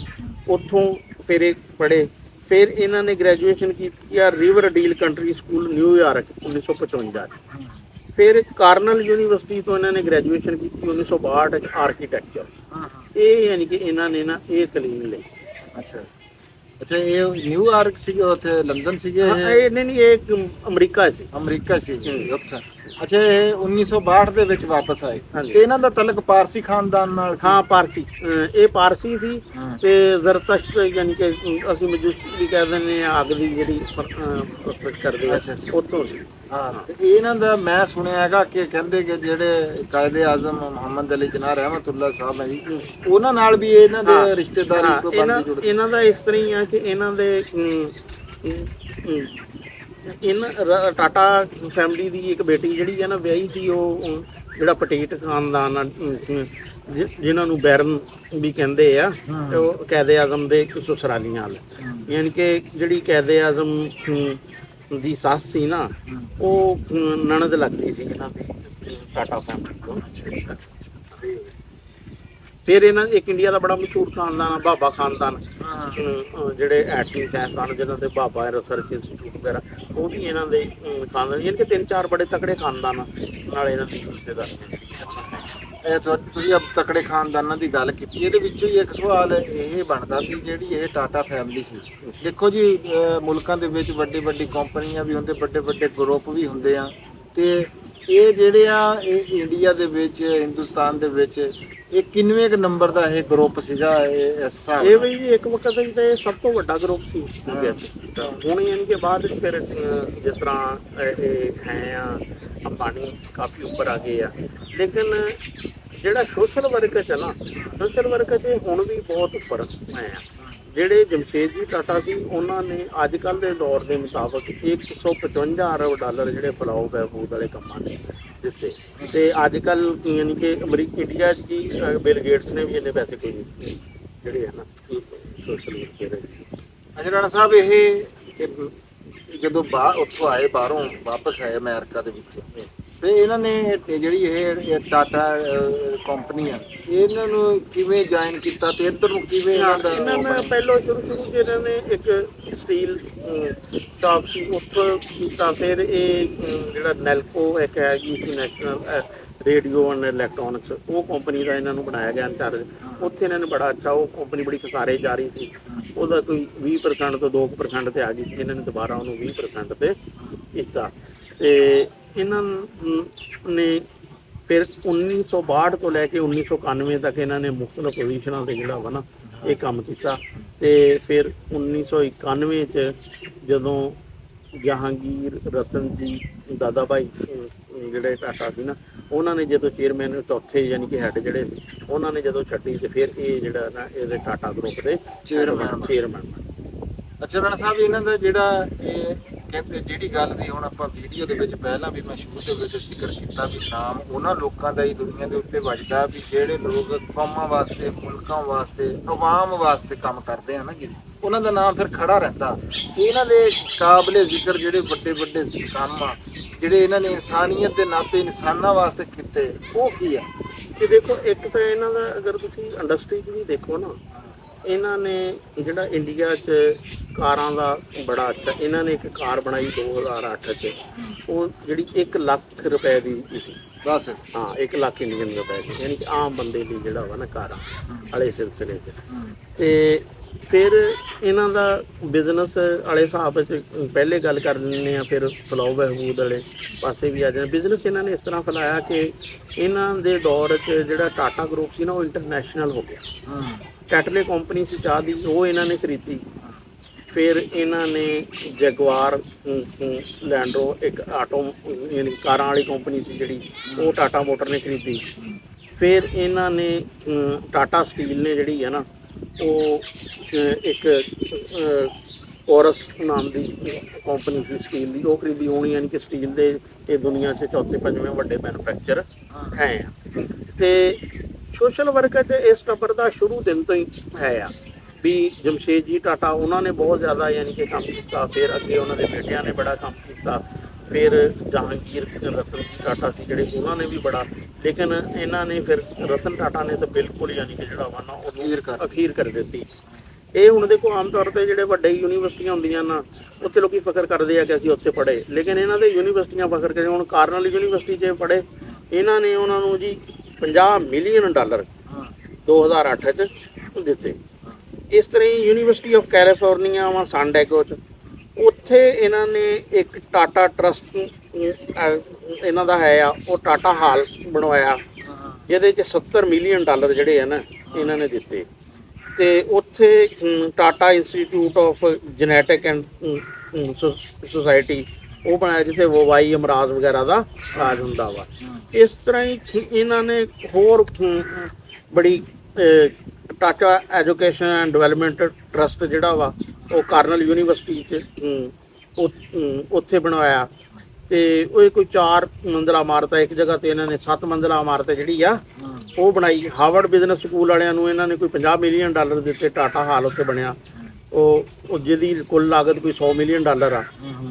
Speaker 2: ਉੱਥੋਂ ਫਿਰ ਇਹ ਪੜ੍ਹੇ। ਫਿਰ ਇਹਨਾਂ ਨੇ ਗ੍ਰੈਜੂਏਸ਼ਨ ਕੀਤੀ ਆ river deal country school New York 1955 'ਚ। ਫਿਰ ਕਾਰਨਲ ਯੂਨੀਵਰਸਿਟੀ ਤੋਂ ਇਹਨਾਂ ਨੇ ਗ੍ਰੈਜੂਏਸ਼ਨ ਕੀਤੀ 1962 'ਚ ਆਰਕੀਟੈਕਚਰ। ਇਹ ਯਾਨੀ ਕਿ ਇਹਨਾਂ ਨੇ ਨਾ ਇਹ ਤਾਲੀਮ ਲਈ।
Speaker 1: ਅੱਛਾ ਅੱਛਾ, ਇਹ ਨਿਊਯਾਰਕ ਸੀਗੇ, ਉੱਥੇ ਲੰਡਨ ਸੀਗੇ?
Speaker 2: ਇਹ ਨਹੀਂ ਇਹ ਅਮਰੀਕਾ ਸੀ।
Speaker 1: ਅਮਰੀਕਾ ਸੀ ਉੱਥੇ। ਅੱਛਾ, ਇਹ 1962 ਦੇ ਵਿੱਚ ਵਾਪਸ ਆਏ
Speaker 2: ਹਾਂਜੀ।
Speaker 1: ਤੇ ਇਹਨਾਂ ਦਾ ਤਲਕ ਪਾਰਸੀ ਖਾਨਦਾਨ ਨਾਲ ਸੀ?
Speaker 2: ਹਾਂ ਪਾਰਸੀ, ਇਹ ਪਾਰਸੀ ਸੀ
Speaker 1: ਹਾਂ।
Speaker 2: ਤੇ ਜ਼ਰਤਸ਼ਤ ਯਾਨੀ ਕਿ ਅਸੀਂ ਮਜੂਸੀ ਵੀ ਕਹਿ ਦਿੰਦੇ ਆ, ਅੱਗ ਦੀ ਜਿਹੜੀ ਪ੍ਰਸਤੁਤ ਕਰਦੇ ਆ,
Speaker 1: ਅੱਛਾ, ਅੱਛਾ।
Speaker 2: ਉੱਥੋਂ ਸੀ।
Speaker 1: ਹਾਂ, ਤੇ ਇਹਨਾਂ ਦਾ ਮੈਂ ਸੁਣਿਆ ਹੈਗਾ ਕਿ ਕਹਿੰਦੇ ਕਿ ਜਿਹੜੇ ਕਾਇਦੇ ਆਜ਼ਮ ਮੁਹੰਮਦ ਅਲੀ ਜਿਨਾਹ ਰਹਿਮਤੁल्लाह ਸਾਹਿਬ ਹੈ ਜੀ, ਉਹਨਾਂ ਨਾਲ ਵੀ ਇਹਨਾਂ ਦੇ
Speaker 2: ਹਾਂ,
Speaker 1: ਰਿਸ਼ਤੇਦਾਰੀ
Speaker 2: ਹਾਂ,
Speaker 1: ਕੋਈ ਬਣਦੀ ਜੁੜਦੀ?
Speaker 2: ਇਹਨਾਂ ਦਾ ਇਸ ਤਰ੍ਹਾਂ ਹੀ ਆ ਕਿ ਇਹਨਾਂ ਦੇ ਟਾਟਾ ਫੈਮਿਲੀ ਦੀ ਇੱਕ ਬੇਟੀ ਜਿਹੜੀ ਹੈ ਨਾ ਵਿਆਹੀ ਸੀ, ਉਹ ਜਿਹੜਾ ਪਟੇਟ ਖਾਨਦਾਨ ਆ, ਜਿਨ੍ਹਾਂ ਨੂੰ ਬੈਰਨ ਵੀ ਕਹਿੰਦੇ ਆ, ਤੇ ਉਹ ਕਾਇਦੇ ਆਜ਼ਮ ਦੇ ਸਸੁਰਾਲੀਆਂ ਵਾਲੇ। ਯਾਨੀ ਕਿ ਜਿਹੜੀ ਕਾਇਦੇ ਆਜ਼ਮ ਦੀ ਸੱਸ ਸੀ ਨਾ, ਉਹ ਨਣਦ ਲੱਗਦੀ ਸੀ ਇਹਨਾਂ ਦੀ ਟਾਟਾ ਫੈਮਿਲੀ ਤੋਂ। ਫਿਰ ਇਹਨਾਂ ਇੱਕ ਇੰਡੀਆ ਦਾ ਬੜਾ ਮਸ਼ਹੂਰ ਖਾਨਦਾਨ ਆ ਬਾਬਾ ਖਾਨਦਾਨ, ਜਿਹੜੇ ਐਟਮੀ ਸਾਇੰਸਦਾਨ ਜਿਨ੍ਹਾਂ ਦੇ ਬਾਬਾ ਰਿਸਰਚ ਇੰਸਟੀਚਿਊਟ ਵਗੈਰਾ, ਉਹ ਵੀ ਇਹਨਾਂ ਦੇ ਖਾਨਦਾਨ। ਯਾਨੀ ਕਿ 3-4 ਬੜੇ ਤਕੜੇ ਖਾਨਦਾਨ ਨਾਲ ਇਹਨਾਂ ਦੀ ਰਿਸ਼ਤੇਦਾਰੀ।
Speaker 1: ਇਹ ਤੁਸੀਂ ਅਬ ਤਕੜੇ ਖਾਨਦਾਨਾਂ ਦੀ ਗੱਲ ਕੀਤੀ, ਇਹਦੇ ਵਿੱਚੋਂ ਹੀ ਇੱਕ ਸਵਾਲ ਇਹ ਬਣਦਾ ਵੀ ਜਿਹੜੀ ਇਹ ਟਾਟਾ ਫੈਮਿਲੀ ਸੀ, ਦੇਖੋ ਜੀ ਮੁਲਕਾਂ ਦੇ ਵਿੱਚ ਵੱਡੀ ਵੱਡੀ ਕੰਪਨੀਆਂ ਵੀ ਹੁੰਦੇ, ਵੱਡੇ ਵੱਡੇ ਗਰੁੱਪ ਵੀ ਹੁੰਦੇ ਆ, ਤੇ ਇਹ ਜਿਹੜੇ ਆ ਇਹ ਇੰਡੀਆ ਦੇ ਵਿੱਚ, ਹਿੰਦੁਸਤਾਨ ਦੇ ਵਿੱਚ ਇਹ ਕਿੰਨਵੇਂ ਕੁ ਨੰਬਰ ਦਾ ਇਹ ਗਰੁੱਪ ਸੀਗਾ ਇਸ ਹਿਸਾਬ
Speaker 2: ਇਹ ਵੀ ਇੱਕ ਵਕਤ ਤੇ ਸਭ ਤੋਂ ਵੱਡਾ ਗਰੁੱਪ ਸੀ ਇੰਡੀਆ 'ਚ। ਹੁਣ ਯਾਨੀ ਕਿ ਬਾਅਦ ਵਿੱਚ ਫਿਰ ਜਿਸ ਤਰ੍ਹਾਂ ਇਹ ਹੈ ਆ, ਅੰਬਾਨੀ ਕਾਫੀ ਉੱਪਰ ਆ ਗਏ ਆ, ਲੇਕਿਨ ਜਿਹੜਾ ਸੋਸ਼ਲ ਵਰਕ 'ਚ ਨਾ, ਸੋਸ਼ਲ ਵਰਕ 'ਚ ਹੁਣ ਵੀ ਬਹੁਤ ਉੱਪਰ ਹੈ ਆ। ਜਿਹੜੇ ਜਮਸ਼ੇਦਜੀ ਟਾਟਾ ਸੀ, ਉਹਨਾਂ ਨੇ ਅੱਜ ਕੱਲ੍ਹ ਦੇ ਦੌਰ ਦੇ ਮੁਤਾਬਕ 155 ਅਰਬ ਡਾਲਰ ਜਿਹੜੇ ਫਲਾਓ ਬਹਿਬੂਦ ਵਾਲੇ ਕੰਮਾਂ ਨੇ ਦਿੱਤੇ। ਤੇ ਅੱਜ ਕੱਲ੍ਹ ਯਾਨੀ ਕਿ ਇੰਡੀਆ 'ਚ ਜੀ ਬਿਲ ਗੇਟਸ ਨੇ ਵੀ ਇੰਨੇ ਪੈਸੇ ਕੋਈ ਨਹੀਂ ਜਿਹੜੇ ਹੈ ਨਾ ਸੋਸ਼ਲ ਵਰਕ ਦੇ।
Speaker 1: ਅੱਛਾ ਰਾਣਾ ਸਾਹਿਬ, ਇਹ ਜਦੋਂ ਉੱਥੋਂ ਆਏ, ਬਾਹਰੋਂ ਵਾਪਸ ਆਏ ਅਮਰੀਕਾ ਦੇ ਵਿੱਚ, ਤੇ ਇਹਨਾਂ ਨੇ ਜਿਹੜੀ ਇਹ ਟਾਟਾ ਕੰਪਨੀ ਆ, ਇਹਨਾਂ ਨੂੰ ਕਿਵੇਂ ਜੁਆਇਨ ਕੀਤਾ ਤੇ ਇੱਧਰ ਨੂੰ ਕਿਵੇਂ
Speaker 2: ਇਹਨਾਂ ਨੇ ਪਹਿਲਾਂ ਸ਼ੁਰੂ 'ਚ ਇਹਨਾਂ ਨੇ ਇੱਕ ਸਟੀਲ ਸ਼ਾਪ ਸੀ, ਉੱਥੋਂ ਕੀਤਾ। ਫਿਰ ਇਹ ਜਿਹੜਾ ਨੈਲਕੋ ਇੱਕ ਹੈਗੀ ਸੀ, ਨੈਸ਼ਨਲ ਰੇਡੀਓ ਐਂਡ ਇਲੈਕਟ੍ਰੋਨਿਕਸ, ਉਹ ਕੰਪਨੀ ਦਾ ਇਹਨਾਂ ਨੂੰ ਬਣਾਇਆ ਗਿਆ ਇੰਚਾਰਜ। ਉੱਥੇ ਇਹਨਾਂ ਨੇ ਬੜਾ ਅੱਛਾ, ਉਹ ਕੰਪਨੀ ਬੜੀ ਖਸਾਰੇ ਜਾ ਰਹੀ ਸੀ, ਉਹਦਾ ਕੋਈ 20% ਤੋਂ 2% ਤੇ ਆ ਗਈ ਸੀ। ਇਹਨਾਂ ਨੇ ਦੁਬਾਰਾ ਉਹਨੂੰ 20% ਤੇ ਕੀਤਾ। ਤੇ ਇਹਨਾਂ ਨੇ ਫਿਰ 1962 ਤੋਂ ਲੈ ਕੇ 1991 ਤੱਕ ਇਹਨਾਂ ਨੇ ਮੁਖਤਲਿਫ ਪੋਜੀਸ਼ਨਾਂ ਤੇ ਜਿਹੜਾ ਵਾ ਨਾ ਇਹ ਕੰਮ ਕੀਤਾ। ਤੇ ਫਿਰ 1991 ਚ ਜਦੋਂ ਜਹਾਂਗੀਰ ਰਤਨ ਜੀ ਦਾਦਾ ਭਾਈ ਜਿਹੜੇ ਟਾਟਾ ਸੀ ਨਾ, ਉਹਨਾਂ ਨੇ ਜਦੋਂ ਚੇਅਰਮੈਨ ਚੌਥੇ ਯਾਨੀ ਕਿ ਹੈਡ ਜਿਹੜੇ ਸੀ, ਉਹਨਾਂ ਨੇ ਜਦੋਂ ਛੱਡੀ, ਤੇ ਫਿਰ ਇਹ ਜਿਹੜਾ ਨਾ ਇਹਦੇ ਟਾਟਾ ਗਰੁੱਪ ਦੇ ਚੇਅਰਮੈਨ।
Speaker 1: ਅੱਛਾ ਰਾਣਾ ਸਾਹਿਬ, ਇਹਨਾਂ ਦਾ ਜਿਹੜਾ ਇਹ ਕਹਿੰਦੇ ਜਿਹੜੀ ਗੱਲ ਦੀ ਹੁਣ ਆਪਾਂ ਵੀਡੀਓ ਦੇ ਵਿੱਚ ਪਹਿਲਾਂ ਵੀ ਮੈਂ ਸ਼ੁਰੂ ਦੇ ਵਿੱਚ ਜ਼ਿਕਰ ਕੀਤਾ ਵੀ ਨਾਮ ਉਹਨਾਂ ਲੋਕਾਂ ਦਾ ਹੀ ਦੁਨੀਆ ਦੇ ਉੱਤੇ ਵੱਜਦਾ ਵੀ ਜਿਹੜੇ ਲੋਕ ਕੌਮਾਂ ਵਾਸਤੇ, ਮੁਲਕਾਂ ਵਾਸਤੇ, ਆਵਾਮ ਵਾਸਤੇ ਕੰਮ ਕਰਦੇ ਆ ਨਾ ਜੀ, ਉਹਨਾਂ ਦਾ ਨਾਮ ਫਿਰ ਖੜਾ ਰਹਿੰਦਾ। ਇਹਨਾਂ ਦੇ ਕਾਬਲੇ ਜ਼ਿਕਰ ਜਿਹੜੇ ਵੱਡੇ ਵੱਡੇ ਕੰਮ ਆ, ਜਿਹੜੇ ਇਹਨਾਂ ਨੇ ਇਨਸਾਨੀਅਤ ਦੇ ਨਾਤੇ ਇਨਸਾਨਾਂ ਵਾਸਤੇ ਕੀਤੇ, ਉਹ ਕੀ ਆ?
Speaker 2: ਤੇ ਦੇਖੋ, ਇੱਕ ਤਾਂ ਇਹਨਾਂ ਦਾ ਅਗਰ ਤੁਸੀਂ ਇੰਡਸਟਰੀ 'ਚ ਵੀ ਦੇਖੋ ਨਾ, ਇਹਨਾਂ ਨੇ ਜਿਹੜਾ ਇੰਡੀਆ 'ਚ ਕਾਰਾਂ ਦਾ ਬੜਾ ਅੱਛਾ, ਇਹਨਾਂ ਨੇ ਇੱਕ ਕਾਰ ਬਣਾਈ 2008 'ਚ, ਉਹ ਜਿਹੜੀ 1 ਲੱਖ ਰੁਪਏ ਦੀ ਸੀ
Speaker 1: ਬਸ।
Speaker 2: ਹਾਂ, 1 ਲੱਖ ਇੰਡੀਅਨ ਰੁਪਏ ਦੀ, ਯਾਨੀ ਕਿ ਆਮ ਬੰਦੇ ਲਈ ਜਿਹੜਾ ਵਾ ਨਾ ਕਾਰਾਂ ਵਾਲੇ ਸਿਲਸਿਲੇ 'ਚ। ਤੇ ਫਿਰ ਇਹਨਾਂ ਦਾ ਬਿਜ਼ਨਸ ਵਾਲੇ ਹਿਸਾਬ 'ਚ ਪਹਿਲੇ ਗੱਲ ਕਰ ਲੈਂਦੇ ਆ, ਫਿਰ ਫਲਾਓ ਬਹਿਬੂਦ ਵਾਲੇ ਪਾਸੇ ਵੀ ਆ ਜਾਂਦੇ। ਬਿਜ਼ਨਸ ਇਹਨਾਂ ਨੇ ਇਸ ਤਰ੍ਹਾਂ ਫੈਲਾਇਆ ਕਿ ਇਹਨਾਂ ਦੇ ਦੌਰ 'ਚ ਜਿਹੜਾ ਟਾਟਾ ਗਰੁੱਪ ਸੀ ਨਾ, ਉਹ ਇੰਟਰਨੈਸ਼ਨਲ ਹੋ ਗਿਆ। ਟੈਟਲੇ ਕੰਪਨੀ ਸੀ ਚਾਹ ਦੀ, ਉਹ ਇਹਨਾਂ ਨੇ ਖਰੀਦੀ। ਫਿਰ ਇਹਨਾਂ ਨੇ ਜੈਗੁਆਰ ਲੈਂਡਰੋ, ਇੱਕ ਆਟੋ ਯਾਨੀ ਕਾਰਾਂ ਵਾਲੀ ਕੰਪਨੀ ਸੀ ਜਿਹੜੀ, ਉਹ ਟਾਟਾ ਮੋਟਰ ਨੇ ਖਰੀਦੀ। ਫਿਰ ਇਹਨਾਂ ਨੇ ਟਾਟਾ ਸਟੀਲ ਨੇ ਜਿਹੜੀ ਹੈ ਨਾ, ਉਹ ਇੱਕ ਕੋਰਸ ਨਾਮ ਦੀ ਕੰਪਨੀ ਸੀ ਸਟੀਲ ਦੀ, ਉਹ ਖਰੀਦੀ ਹੋਣੀ। ਯਾਨੀ ਕਿ ਸਟੀਲ ਦੇ ਇਹ ਦੁਨੀਆ 'ਚ ਚੌਥੇ ਪੰਜਵੇਂ ਵੱਡੇ ਮੈਨੂਫੈਕਚਰ ਹੈ ਆ। ਤੇ ਸੋਸ਼ਲ ਵਰਕ 'ਚ ਇਸ ਟੱਬਰ ਦਾ ਸ਼ੁਰੂ ਦਿਨ ਤੋਂ ਹੀ ਹੈ ਆ ਵੀ ਜਮਸ਼ੇਦਜੀ ਟਾਟਾ, ਉਹਨਾਂ ਨੇ ਬਹੁਤ ਜ਼ਿਆਦਾ ਯਾਨੀ ਕਿ ਕੰਮ ਕੀਤਾ। ਫਿਰ ਅੱਗੇ ਉਹਨਾਂ ਦੇ ਬੇਟਿਆਂ ਨੇ ਬੜਾ ਕੰਮ ਕੀਤਾ। ਫਿਰ ਜਹਾਂਗੀਰ ਰਤਨ ਟਾਟਾ ਸੀ ਜਿਹੜੇ, ਉਹਨਾਂ ਨੇ ਵੀ ਬੜਾ, ਲੇਕਿਨ ਇਹਨਾਂ ਨੇ ਫਿਰ ਰਤਨ ਟਾਟਾ ਨੇ ਤਾਂ ਬਿਲਕੁਲ ਯਾਨੀ ਕਿ ਜਿਹੜਾ ਵਾ ਨਾ ਉਹ ਅਖੀਰ ਕਰ ਦਿੱਤੀ। ਇਹ ਹੁਣ ਦੇਖੋ ਆਮ ਤੌਰ ਤੇ ਜਿਹੜੇ ਵੱਡੇ ਯੂਨੀਵਰਸਿਟੀਆਂ ਹੁੰਦੀਆਂ ਨਾ ਉੱਥੇ ਲੋਕੀ ਫਖਰ ਕਰਦੇ ਆ ਕਿ ਅਸੀਂ ਉੱਥੇ ਪੜ੍ਹੇ, ਲੇਕਿਨ ਇਹਨਾਂ ਦੇ ਯੂਨੀਵਰਸਿਟੀਆਂ ਫਖਰ ਕਰਦੇ। ਹੁਣ ਕਾਰਨਲ ਯੂਨੀਵਰਸਿਟੀ 'ਚ ਪੜ੍ਹੇ, ਇਹਨਾਂ ਨੇ ਉਹਨਾਂ ਨੂੰ ਜੀ $50 ਮਿਲੀਅਨ 2008 'ਚ ਦਿੱਤੇ। ਇਸ ਤਰ੍ਹਾਂ ਹੀ ਯੂਨੀਵਰਸਿਟੀ ਆਫ ਕੈਲੀਫੋਰਨੀਆ ਵਾ ਸਾਨ ਡਿਏਗੋ 'ਚ, ਉੱਥੇ ਇਹਨਾਂ ਨੇ ਇੱਕ ਟਾਟਾ ਟਰਸਟ ਇਹਨਾਂ ਦਾ ਹੈ ਆ, ਉਹ ਟਾਟਾ ਹਾਲ ਬਣਵਾਇਆ ਜਿਹਦੇ 'ਚ $70 ਮਿਲੀਅਨ ਜਿਹੜੇ ਆ ਨਾ ਇਹਨਾਂ ਨੇ ਦਿੱਤੇ। ਤੇ ਉੱਥੇ Tata institute of genetic and society ਉਹ ਬਣਾਇਆ ਜਿੱਥੇ ਵਬਾਈ ਅਮਰਾਜ਼ ਵਗੈਰਾ ਦਾ ਇਲਾਜ ਹੁੰਦਾ ਵਾ। ਇਸ ਤਰ੍ਹਾਂ ਹੀ ਇਹਨਾਂ ਨੇ ਹੋਰ ਬੜੀ Tata education and development trust ਜਿਹੜਾ ਵਾ ਉਹ ਕਾਰਨਲ ਯੂਨੀਵਰਸਿਟੀ 'ਚ ਉੱਥੇ ਬਣਵਾਇਆ। ਤੇ ਉਹ ਕੋਈ 4 ਮੰਜ਼ਲਾ ਇਮਾਰਤ ਹੈ, ਇੱਕ ਜਗ੍ਹਾ ਤੇ ਇਹਨਾਂ ਨੇ 7 ਮੰਜ਼ਲਾ ਇਮਾਰਤ ਜਿਹੜੀ ਆ ਉਹ ਬਣਾਈ। ਹਾਰਵਰਡ ਬਿਜ਼ਨਸ ਸਕੂਲ ਵਾਲਿਆਂ ਨੂੰ ਇਹਨਾਂ ਨੇ ਕੋਈ $50 ਮਿਲੀਅਨ ਦਿੱਤੇ, ਟਾਟਾ ਹਾਲ ਉੱਥੇ ਬਣਿਆ, ਉਹ ਜਿਹਦੀ ਕੁੱਲ ਲਾਗਤ ਕੋਈ $100 ਮਿਲੀਅਨ ਆ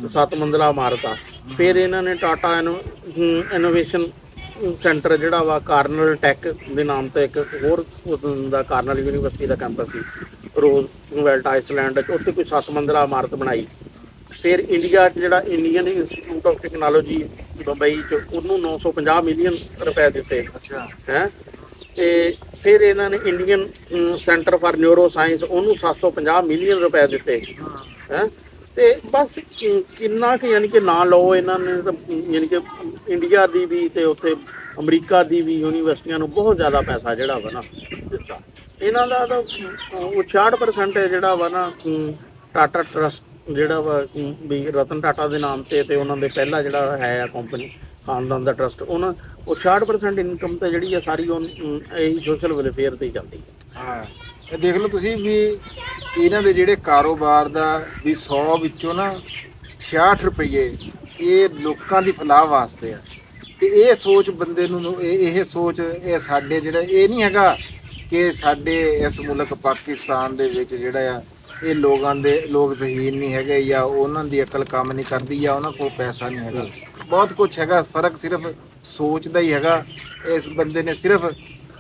Speaker 2: ਤੇ 7 ਮੰਜ਼ਲਾ ਇਮਾਰਤ ਆ। ਫਿਰ ਇਹਨਾਂ ਨੇ ਟਾਟਾ ਇਨੋਵੇਸ਼ਨ ਸੈਂਟਰ ਜਿਹੜਾ ਵਾ ਕਾਰਨਲ ਟੈਕ ਦੇ ਨਾਮ ਤੇ ਇੱਕ ਹੋਰ ਦਾ ਕਾਰਨਲ ਯੂਨੀਵਰਸਿਟੀ ਦਾ ਕੈਂਪਸ ਸੀ ਰੋਜ਼ਵੈਲਟ ਆਈਸਲੈਂਡ 'ਚ, ਉੱਥੇ ਕੋਈ 7 ਮੰਜ਼ਲਾ ਇਮਾਰਤ ਬਣਾਈ। ਫਿਰ ਇੰਡੀਆ 'ਚ ਜਿਹੜਾ Indian Institute of Technology Bombay 'ਚ ਉਹਨੂੰ $950 ਮਿਲੀਅਨ ਦਿੱਤੇ। ਅੱਛਾ ਹੈ। ਤੇ ਫਿਰ ਇਹਨਾਂ ਨੇ Indian centre for neuro science ਉਹਨੂੰ $750 ਮਿਲੀਅਨ ਦਿੱਤੇ ਹੈ। ਤੇ ਬਸ ਕਿੰਨਾ ਕਿ ਯਾਨੀ ਕਿ ਨਾਂ ਲਓ ਇਹਨਾਂ ਨੇ ਤਾਂ, ਯਾਨੀ ਕਿ ਇੰਡੀਆ ਦੀ ਵੀ ਤੇ ਉੱਥੇ ਅਮਰੀਕਾ ਦੀ ਵੀ ਯੂਨੀਵਰਸਿਟੀਆਂ ਨੂੰ ਬਹੁਤ ਜ਼ਿਆਦਾ ਪੈਸਾ ਜਿਹੜਾ ਵਾ ਨਾ ਦਿੱਤਾ। ਇਹਨਾਂ ਦਾ ਤਾਂ 66% ਜਿਹੜਾ ਵਾ ਨਾ ਟਾਟਾ ਟਰਸਟ ਜਿਹੜਾ ਵਾ ਵੀ ਰਤਨ ਟਾਟਾ ਦੇ ਨਾਮ ਤੇ ਉਹਨਾਂ ਦੇ ਪਹਿਲਾ ਜਿਹੜਾ ਹੈ ਆ ਕੰਪਨੀ ਖਾਨਦਾਨ ਦਾ ਟਰਸਟ, ਉਹਨਾਂ ਉਹ 66% ਇਨਕਮ ਤੇ ਜਿਹੜੀ ਆ ਸਾਰੀ ਉਹ ਇਹੀ ਸੋਸ਼ਲ ਵੈਲਫੇਅਰ ਤੇ ਹੀ ਜਾਂਦੀ ਹੈ।
Speaker 1: ਹਾਂ, ਇਹ ਦੇਖ ਲਓ ਤੁਸੀਂ ਵੀ ਇਹਨਾਂ ਦੇ ਜਿਹੜੇ ਕਾਰੋਬਾਰ ਦਾ ਵੀ 100 ਵਿੱਚੋਂ ਨਾ 66 ਰੁਪਏ ਇਹ ਲੋਕਾਂ ਦੀ ਫਲਾਹ ਵਾਸਤੇ ਆ। ਤੇ ਇਹ ਸੋਚ ਬੰਦੇ ਨੂੰ ਇਹ ਸੋਚ ਇਹ ਸਾਡੇ ਜਿਹੜਾ ਇਹ ਨਹੀਂ ਹੈਗਾ ਕਿ ਸਾਡੇ ਇਸ ਮੁਲਕ ਪਾਕਿਸਤਾਨ ਦੇ ਵਿੱਚ ਜਿਹੜਾ ਆ ਇਹ ਲੋਕ ਜ਼ਹੀਨ ਨਹੀਂ ਹੈਗੇ ਜਾਂ ਉਹਨਾਂ ਦੀ ਅਕਲ ਕੰਮ ਨਹੀਂ ਕਰਦੀ ਜਾਂ ਉਹਨਾਂ ਕੋਲ ਪੈਸਾ ਨਹੀਂ ਹੈਗਾ। ਬਹੁਤ ਕੁਝ ਹੈਗਾ, ਫਰਕ ਸਿਰਫ ਸੋਚ ਦਾ ਹੀ ਹੈਗਾ। ਇਸ ਬੰਦੇ ਨੇ ਸਿਰਫ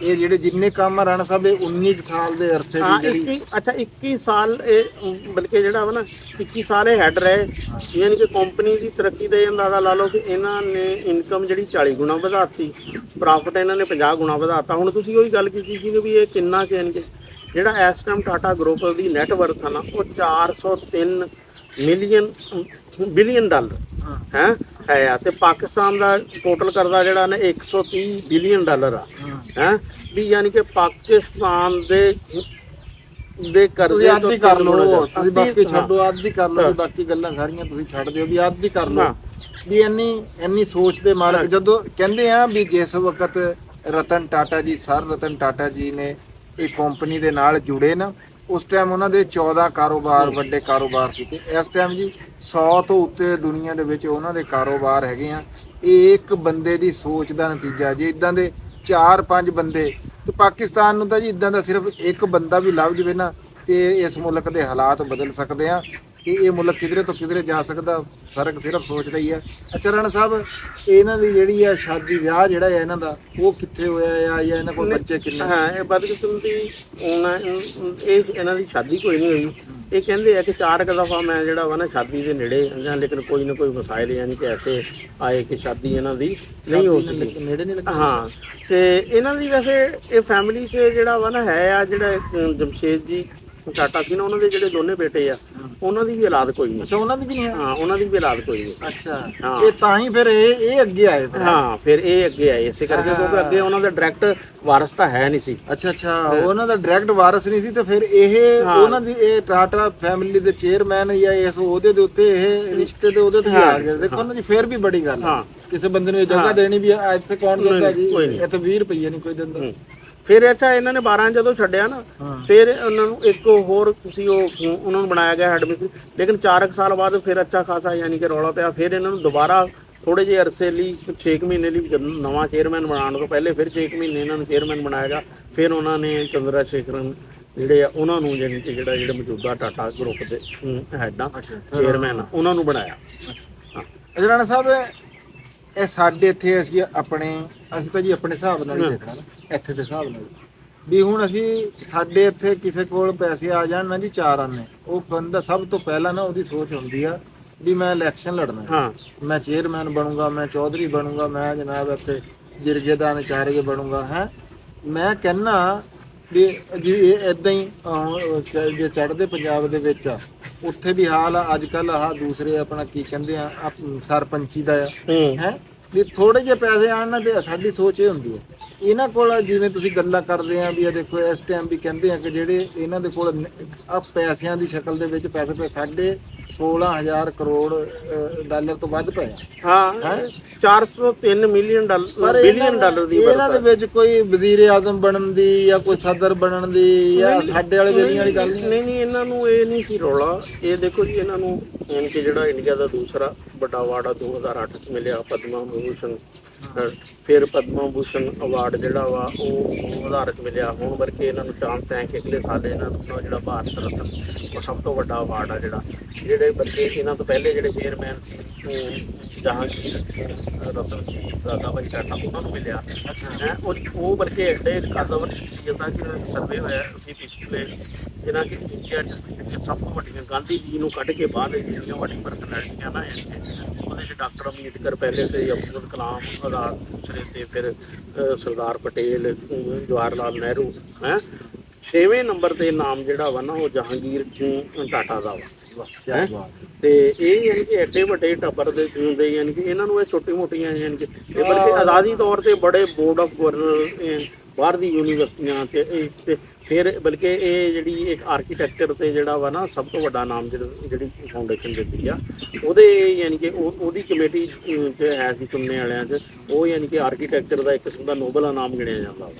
Speaker 1: ਇਹ ਜਿਹੜੇ ਜਿੰਨੇ ਕੰਮ ਰਾਣਾ ਸਾਹਿਬ ਇਹ 19 ਸਾਲ ਦੇ ਅਰਸੇ ਦੀ ਜਿਹੜੀ
Speaker 2: 21 ਸਾਲ ਇਹ ਬਲਕਿ ਜਿਹੜਾ ਵਾ ਨਾ 21 ਸਾਲ ਇਹ ਹੈਡ ਰਹੇ, ਯਾਨੀ ਕਿ ਕੰਪਨੀ ਦੀ ਤਰੱਕੀ ਦਾ ਅੰਦਾਜ਼ਾ ਲਾ ਲਓ ਕਿ ਇਹਨਾਂ ਨੇ ਇਨਕਮ ਜਿਹੜੀ 40 ਗੁਣਾ ਵਧਾਤੀ, ਪ੍ਰੋਫਿਟ ਇਹਨਾਂ ਨੇ 50 ਗੁਣਾ ਵਧਾਤਾ। ਹੁਣ ਤੁਸੀਂ ਉਹੀ ਗੱਲ ਕੀਤੀ ਸੀ ਕਿ ਵੀ ਇਹ ਕਿੰਨਾ ਕਿ ਯਾਨੀ ਕਿ ਜਿਹੜਾ ਇਸ ਟਾਈਮ ਟਾਟਾ ਗਰੁੱਪ ਦੀ ਨੈਟ ਵਰਥ ਆ ਨਾ ਉਹ 403 ਬਿਲੀਅਨ ਹੈ ਆ, ਤੇ ਪਾਕਿਸਤਾਨ ਦਾ ਟੋਟਲ ਕਰਜ਼ਾ ਜਿਹੜਾ ਨੇ 130 ਬਿਲੀਅਨ ਆ ਹੈ ਵੀ, ਯਾਨੀ ਕਿ ਪਾਕਿਸਤਾਨ ਦੇ ਕਰਜ਼ੇ
Speaker 1: ਆਦੀ ਕਰ ਲਓ ਤੁਸੀਂ, ਬਾਕੀ ਛੱਡੋ ਆਦੀ ਕਰ ਲਓ, ਬਾਕੀ ਗੱਲਾਂ ਸਾਰੀਆਂ ਤੁਸੀਂ ਛੱਡ ਦਿਓ ਵੀ ਆਦੀ ਕਰ ਲਓ ਵੀ ਇੰਨੀ ਸੋਚ ਦੇ ਮਾਲਕ ਜਦੋਂ ਕਹਿੰਦੇ ਆ ਵੀ ਜਿਸ ਵਕਤ ਰਤਨ ਟਾਟਾ ਜੀ ਨੇ ਇਹ ਕੰਪਨੀ ਦੇ ਨਾਲ ਜੁੜੇ ਨਾ ਉਸ ਟਾਈਮ ਉਹਨਾਂ ਦੇ 14 ਕਾਰੋਬਾਰ ਵੱਡੇ ਕਾਰੋਬਾਰ ਸੀ ਤੇ ਇਸ ਟਾਈਮ ਜੀ 100 ਤੋਂ ਉੱਤੇ ਦੁਨੀਆ ਦੇ ਵਿੱਚ ਉਹਨਾਂ ਦੇ ਕਾਰੋਬਾਰ ਹੈਗੇ ਆ। ਇਹ ਇੱਕ ਬੰਦੇ ਦੀ ਸੋਚ ਦਾ ਨਤੀਜਾ। ਜੇ ਇਦਾਂ ਦੇ 4-5 ਬੰਦੇ ਤੇ ਪਾਕਿਸਤਾਨ ਨੂੰ ਤਾਂ ਜੀ ਇਦਾਂ ਦਾ ਸਿਰਫ ਇੱਕ ਬੰਦਾ ਵੀ ਲੱਭ ਜਵੇ ਨਾ ਤੇ ਇਸ ਮੁਲਕ ਦੇ ਹਾਲਾਤ ਬਦਲ ਸਕਦੇ ਆ ਤੇ ਇਹ ਮੁਲਕ ਕਿਧਰੇ ਤੋਂ ਕਿਧਰੇ ਜਾ ਸਕਦਾ। ਫਰਕ ਸਿਰਫ ਸੋਚਦਾ ਹੀ ਹੈ। ਅੱਛਾ ਰਾਣਾ ਸਾਹਿਬ, ਇਹਨਾਂ ਦੀ ਜਿਹੜੀ ਆ ਸ਼ਾਦੀ ਵਿਆਹ ਜਿਹੜਾ ਹੈ ਇਹਨਾਂ ਦਾ ਉਹ ਕਿੱਥੇ ਹੋਇਆ ਆ ਜਾਂ ਇਹਨਾਂ ਕੋਲ ਬੱਚੇ ਕਿੰਨੇ?
Speaker 2: ਹਾਂ, ਇਹ ਬਦਕਿਸਮਤੀ ਇਹ ਇਹਨਾਂ ਦੀ ਸ਼ਾਦੀ ਕੋਈ ਨਹੀਂ ਹੋਈ। ਇਹ ਕਹਿੰਦੇ ਆ ਕਿ 4 ਦਫਾ ਮੈਂ ਜਿਹੜਾ ਵਾ ਨਾ ਸ਼ਾਦੀ ਦੇ ਨੇੜੇ ਜਾਂ ਲੇਕਿਨ ਕੋਈ ਨਾ ਕੋਈ ਮਸਾਇਲ ਯਾਨੀ ਕਿ ਐਸੇ ਆਏ ਕਿ ਸ਼ਾਦੀ ਇਹਨਾਂ ਦੀ ਨਹੀਂ ਹੋ ਸਕੀ
Speaker 1: ਨੇੜੇ ਨਹੀਂ ਲੱਗਾ।
Speaker 2: ਹਾਂ, ਤੇ ਇਹਨਾਂ ਦੀ ਵੈਸੇ ਇਹ ਫੈਮਿਲੀ 'ਚ ਜਿਹੜਾ ਵਾ ਨਾ ਹੈ ਆ ਜਿਹੜਾ ਜਮਸ਼ੇਦ ਜੀ ਟਾਟਾ ਸੀ ਨਾ ਉਹਨਾਂ ਦੇ ਜਿਹੜੇ ਦੋਨੇ ਬੇਟੇ ਆ ਉਹਨਾਂ ਦੀ ਵੀ ਔਲਾਦ ਕੋਈ ਨਹੀਂ।
Speaker 1: ਅੱਛਾ, ਉਹਨਾਂ ਦੀ ਵੀ ਨਹੀਂ ਹੈ?
Speaker 2: ਹਾਂ, ਉਹਨਾਂ ਦੀ ਵੀ ਔਲਾਦ ਕੋਈ ਨਹੀਂ।
Speaker 1: ਅੱਛਾ, ਇਹ ਤਾਂ ਹੀ ਫਿਰ ਇਹ ਅੱਗੇ ਆਏ।
Speaker 2: ਹਾਂ, ਫਿਰ ਇਹ ਅੱਗੇ ਆਏ ਇਸੇ ਕਰਕੇ ਕਿਉਂਕਿ ਅੱਗੇ ਉਹਨਾਂ ਦਾ ਡਾਇਰੈਕਟ ਵਾਰਸ ਤਾਂ ਹੈ ਨਹੀਂ ਸੀ।
Speaker 1: ਅੱਛਾ, ਉਹਨਾਂ ਦਾ ਡਾਇਰੈਕਟ ਵਾਰਸ ਨਹੀਂ ਸੀ ਤੇ ਫਿਰ ਇਹ ਉਹਨਾਂ ਦੀ ਇਹ ਟਾਟਾ ਫੈਮਿਲੀ ਦੇ ਚੇਅਰਮੈਨ ਜਾਂ ਇਸ ਉਹਦੇ ਦੇ ਉੱਤੇ ਇਹ ਰਿਸ਼ਤੇ ਦੇ ਉਹਦੇ ਤੇ ਆ ਗਏ। ਦੇਖੋ ਉਹਨਾਂ ਦੀ ਫਿਰ ਵੀ ਬੜੀ ਗੱਲ ਹੈ ਕਿਸੇ ਬੰਦੇ ਨੂੰ ਇਹ ਜਗ੍ਹਾ ਦੇਣੀ ਵੀ ਇੱਥੇ ਕੌਣ ਦਿੰਦਾ ਜੀ, ਇੱਥੇ 20 ਰੁਪਏ ਨਹੀਂ ਕੋਈ ਦਿੰਦਾ।
Speaker 2: ਫਿਰ ਅੱਛਾ ਇਹਨਾਂ ਨੇ 12 ਜਦੋਂ ਛੱਡਿਆ ਨਾ ਫਿਰ ਉਹਨਾਂ ਨੂੰ ਇੱਕ ਹੋਰ ਤੁਸੀਂ ਉਹਨਾਂ ਨੂੰ ਬਣਾਇਆ ਗਿਆ ਹੈਡ ਮਿਸਟਰੀ, ਲੇਕਿਨ 4 ਸਾਲ ਬਾਅਦ ਫਿਰ ਅੱਛਾ ਖਾਸਾ ਯਾਨੀ ਕਿ ਰੌਲਾ ਪਿਆ। ਫਿਰ ਇਹਨਾਂ ਨੂੰ ਦੁਬਾਰਾ ਥੋੜੇ ਜਿਹੇ ਅਰਸੇ ਲਈ 6 ਮਹੀਨੇ ਲਈ ਨਵਾਂ ਚੇਅਰਮੈਨ ਬਣਾਉਣ ਤੋਂ ਪਹਿਲੇ ਫਿਰ 6 ਮਹੀਨੇ ਇਹਨਾਂ ਨੂੰ ਚੇਅਰਮੈਨ ਬਣਾਇਆ ਗਿਆ। ਫਿਰ ਉਹਨਾਂ ਨੇ ਚੰਦਰਾ ਸ਼ੇਖਰਨ ਜਿਹੜੇ ਆ ਉਹਨਾਂ ਨੂੰ ਯਾਨੀ ਕਿ ਜਿਹੜੇ ਮੌਜੂਦਾ ਟਾਟਾ ਗਰੁੱਪ ਦੇ ਹੈਡ ਆ ਚੇਅਰਮੈਨ ਉਹਨਾਂ ਨੂੰ ਬਣਾਇਆ।
Speaker 1: ਰਾਣਾ ਸਾਹਿਬ, ਇਹ ਸਾਡੇ ਇੱਥੇ ਅਸੀਂ ਤਾਂ ਜੀ ਆਪਣੇ ਹਿਸਾਬ ਨਾਲ ਹੀ ਦੇਖਣਾ ਨਾ, ਇੱਥੇ ਦੇ ਹਿਸਾਬ ਨਾਲ ਵੀ ਹੁਣ ਅਸੀਂ ਸਾਡੇ ਇੱਥੇ ਕਿਸੇ ਕੋਲ ਪੈਸੇ ਆ ਜਾਣ ਨਾ ਜੀ 4 ਆਨੇ, ਉਹ ਬੰਦਾ ਸਭ ਤੋਂ ਪਹਿਲਾਂ ਨਾ ਉਹਦੀ ਸੋਚ ਹੁੰਦੀ ਆ ਵੀ ਮੈਂ ਇਲੈਕਸ਼ਨ ਲੜਨਾ,
Speaker 2: ਹਾਂ
Speaker 1: ਮੈਂ ਚੇਅਰਮੈਨ ਬਣੂੰਗਾ, ਮੈਂ ਚੌਧਰੀ ਬਣੂੰਗਾ, ਮੈਂ ਜਨਾਬ ਇੱਥੇ ਜਿਰਗੇਦਾਰ ਨਚਾਰੇ ਬਣੂੰਗਾ। ਹੈ ਮੈਂ ਕਹਿੰਨਾ ਵੀ ਜੀ ਇਹ ਇਦਾਂ ਹੀ ਜੇ ਚੜ੍ਹਦੇ ਪੰਜਾਬ ਦੇ ਵਿੱਚ ਆ, ਉੱਥੇ ਵੀ ਹਾਲ ਆ ਅੱਜ ਕੱਲ। ਆਹ ਦੂਸਰੇ ਆਪਣਾ ਕੀ ਕਹਿੰਦੇ ਆ ਸਰਪੰਚੀ ਦਾ ਆ ਹੈ ਵੀ ਥੋੜੇ ਜਿਹੇ ਪੈਸੇ ਆਣ ਨਾ, ਤੇ ਸਾਡੀ ਸੋਚ ਇਹ ਹੁੰਦੀ ਹੈ ਇਹਨਾਂ ਕੋਲ, ਜਿਵੇਂ ਤੁਸੀਂ ਗੱਲਾਂ ਕਰਦੇ ਆ ਵੀ ਇਹ ਦੇਖੋ ਇਸ ਟਾਈਮ ਵੀ ਕਹਿੰਦੇ ਆ ਕਿ ਜਿਹੜੇ ਇਹਨਾਂ ਦੇ ਕੋਲ ਆ ਪੈਸਿਆਂ ਦੀ ਸ਼ਕਲ ਦੇ ਵਿੱਚ ਪੈਸੇ ਸਾਡੇ 16,000 ਕਰੋੜ ਡਾਲਰ ਤੋਂ ਵੱਧ ਪਏ ਆ।
Speaker 2: ਹਾਂ 403 ਮਿਲੀਅਨ ਡਾਲਰ ਬਿਲੀਅਨ ਡਾਲਰ ਦੀ
Speaker 1: ਇਹਨਾਂ ਦੇ ਵਿੱਚ ਕੋਈ ਵਜ਼ੀਰ ਆਜ਼ਮ ਬਣਨ ਦੀ ਜਾਂ ਕੋਈ ਸਦਰ ਬਣਨ ਦੀ ਜਾਂ ਸਾਡੇ ਵਾਲੇ ਵੇਲੀਆਂ ਵਾਲੀ ਗੱਲ
Speaker 2: ਨਹੀਂ। ਨਹੀਂ ਇਹਨਾਂ ਨੂੰ ਇਹ ਨਹੀਂ ਸੀ ਰੌਲਾ। ਇਹ ਦੇਖੋ ਜੀ ਇਹਨਾਂ ਨੂੰ ਕਿ ਜਿਹੜਾ ਇੰਡੀਆ ਦਾ ਦੂਸਰਾ ਵੱਡਾ ਅਵਾਰਡ ਆ 2008 ਚ ਮਿਲਿਆ ਪਦਮਾ ਵਿਭੂਸ਼ਣ, ਫਿਰ ਪਦਮਾ ਵਿਭੂਸ਼ਣ ਅਵਾਰਡ ਜਿਹੜਾ ਵਾ ਉਹ 2000 ਚ ਮਿਲਿਆ। ਹੁਣ ਵਰਕੇ ਇਹਨਾਂ ਨੂੰ ਚਾਂਸ ਹੈ ਕਿ ਅਗਲੇ ਸਾਲ ਇਹਨਾਂ ਨੂੰ ਜਿਹੜਾ ਭਾਰਤ ਰਤਨ ਉਹ ਸਭ ਤੋਂ ਵੱਡਾ ਅਵਾਰਡ ਆ ਜਿਹੜੇ ਬਲਕਿ ਇਹਨਾਂ ਤੋਂ ਪਹਿਲੇ ਜਿਹੜੇ ਚੇਅਰਮੈਨ ਸੀ ਜਹਾਂਗੀਰ ਰਤਨ ਦਾਦਾ ਭਾਈ ਟਾਟਾ ਉਹਨਾਂ ਨੂੰ ਮਿਲਿਆ ਹੈ। ਉਹ ਬਲਕਿ ਐਡੇ ਕਦਮ ਸ਼ਖਸੀਅਤਾਂ ਕਿ ਸਰਵੇ ਹੋਇਆ ਅਸੀਂ ਪਿਛਲੇ ਜਿਹਨਾਂ ਕਿ ਇੰਡੀਆ ਜਿਹੜੀਆਂ ਸਭ ਤੋਂ ਵੱਡੀਆਂ ਗਾਂਧੀ ਜੀ ਨੂੰ ਕੱਢ ਕੇ ਬਾਅਦ ਜਿਹੜੀਆਂ ਵੱਡੀਆਂ ਪਰਸਨੈਲਿਟੀਆਂ ਨਾ ਉਹਦੇ 'ਚ ਡਾਕਟਰ ਅੰਬੇਦਕਰ ਪਹਿਲੇ ਤੇ ਅਬਦੁਲ ਕਲਾਮ ਆਜ਼ਾਦ ਦੂਸਰੇ ਤੇ ਫਿਰ ਸਰਦਾਰ ਪਟੇਲ, ਜਵਾਹਰ ਲਾਲ ਨਹਿਰੂ ਹੈ। 6ਵੇਂ ਨੰਬਰ ਤੇ ਨਾਮ ਜਿਹੜਾ ਵਾ ਨਾ ਉਹ ਜਹਾਂਗੀਰ ਟਾਟਾ ਦਾ ਵਾ। ਤੇ ਇਹ ਯਾਨੀ ਕਿ ਐਡੇ ਵੱਡੇ ਟੱਬਰ ਦੇ ਹੁੰਦੇ, ਯਾਨੀ ਕਿ ਇਹਨਾਂ ਨੂੰ ਇਹ ਛੋਟੀ ਮੋਟੀਆਂ ਯਾਨੀ ਕਿ ਇਹ ਬਲਕਿ ਆਜ਼ਾਦੀ ਤੌਰ ਤੇ ਬੜੇ ਬੋਰਡ ਆਫ ਗਵਰਨਰ ਬਾਹਰ ਦੀ ਯੂਨੀਵਰਸਿਟੀਆਂ ਤੇ ਫਿਰ ਬਲਕਿ ਇਹ ਜਿਹੜੀ ਇੱਕ ਆਰਕੀਟੈਕਚਰ ਤੇ ਜਿਹੜਾ ਵਾ ਨਾ ਸਭ ਤੋਂ ਵੱਡਾ ਨਾਮ ਜਿਹੜੀ ਫਾਊਂਡੇਸ਼ਨ ਦਿੱਤੀ ਆ ਉਹਦੇ ਯਾਨੀ ਕਿ ਉਹਦੀ ਕਮੇਟੀ ਚ ਹੈ ਸੀ ਚੁਣਨੇ ਵਾਲਿਆਂ 'ਚ, ਉਹ ਯਾਨੀ ਕਿ ਆਰਕੀਟੈਕਚਰ ਦਾ ਇੱਕ ਕਿਸਮ ਦਾ ਨੋਬਲ ਇਨਾਮ ਗਿਣਿਆ ਜਾਂਦਾ ਵਾ।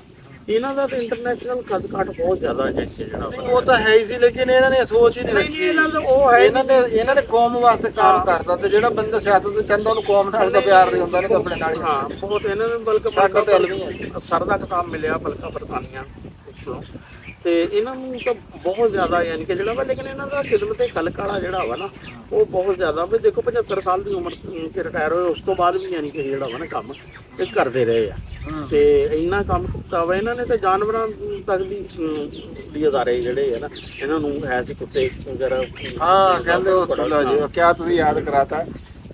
Speaker 2: ਇਹਨਾਂ ਦਾ ਤਾਂ ਇੰਟਰਨੈਸ਼ਨਲ ਕੱਦ-ਕਾਠ ਬਹੁਤ ਜ਼ਿਆਦਾ ਹੈ ਜਿਹੜਾ
Speaker 1: ਉਹ ਤਾਂ ਹੈ ਹੀ ਸੀ, ਲੇਕਿਨ ਇਹਨਾਂ ਨੇ ਸੋਚ ਹੀ ਨਹੀਂ ਰੱਖੀ।
Speaker 2: ਉਹ ਹੈ
Speaker 1: ਇਹਨਾਂ ਨੇ ਕੌਮ ਵਾਸਤੇ ਕੰਮ ਕਰਦਾ, ਤੇ ਜਿਹੜਾ ਬੰਦਾ ਸਿਆਸਤ ਤੇ ਚਾਹੁੰਦਾ ਉਹਨੂੰ ਕੌਮ ਨਾਲ ਤਾਂ ਪਿਆਰ ਨਹੀਂ ਹੁੰਦਾ, ਨਹੀਂ ਆਪਣੇ ਨਾਲ ਹੀ।
Speaker 2: ਹਾਂ ਬਹੁਤ ਇਹਨਾਂ ਨੂੰ ਬਲਕਿ
Speaker 1: ਸਾਡਾ ਤਾਂ ਨਹੀਂ ਹੈ
Speaker 2: ਸਰ ਦਾ ਕਿਤਾਬ ਮਿਲਿਆ ਬਲਕਾ ਬਰਤਾਨੀਆ ਤੇ ਇਹਨਾਂ ਨੂੰ ਤਾਂ ਬਹੁਤ ਜ਼ਿਆਦਾ ਯਾਨੀ ਕਿ ਜਿਹੜਾ ਵਾ, ਲੇਕਿਨ ਇਹਨਾਂ ਦਾ ਖਿਦਮਤ ਖਲਕ ਵਾਲਾ ਜਿਹੜਾ ਵਾ ਨਾ ਉਹ ਬਹੁਤ ਜ਼ਿਆਦਾ ਵੀ ਦੇਖੋ 75 ਸਾਲ ਦੀ ਉਮਰ 'ਚ ਰਿਟਾਇਰ ਹੋਏ, ਉਸ ਤੋਂ ਬਾਅਦ ਵੀ ਯਾਨੀ ਕਿ ਜਿਹੜਾ ਵਾ ਨਾ ਕੰਮ ਇਹ ਕਰਦੇ ਰਹੇ ਆ। ਤੇ ਇੰਨਾ ਕੰਮ ਕੀਤਾ ਵਾ ਇਹਨਾਂ ਨੇ ਤੇ ਜਾਨਵਰਾਂ ਤੱਕ ਦੀ ਅਦਾਰੇ ਜਿਹੜੇ ਆ ਨਾ ਇਹਨਾਂ ਨੂੰ ਹੈ ਸੀ ਕੁੱਤੇ ਵਗੈਰਾ।
Speaker 1: ਹਾਂ ਕਹਿੰਦੇ ਉਹ ਚਲੋ ਜੀ ਕਿਆ ਤੁਸੀਂ ਯਾਦ ਕਰਾਤਾ,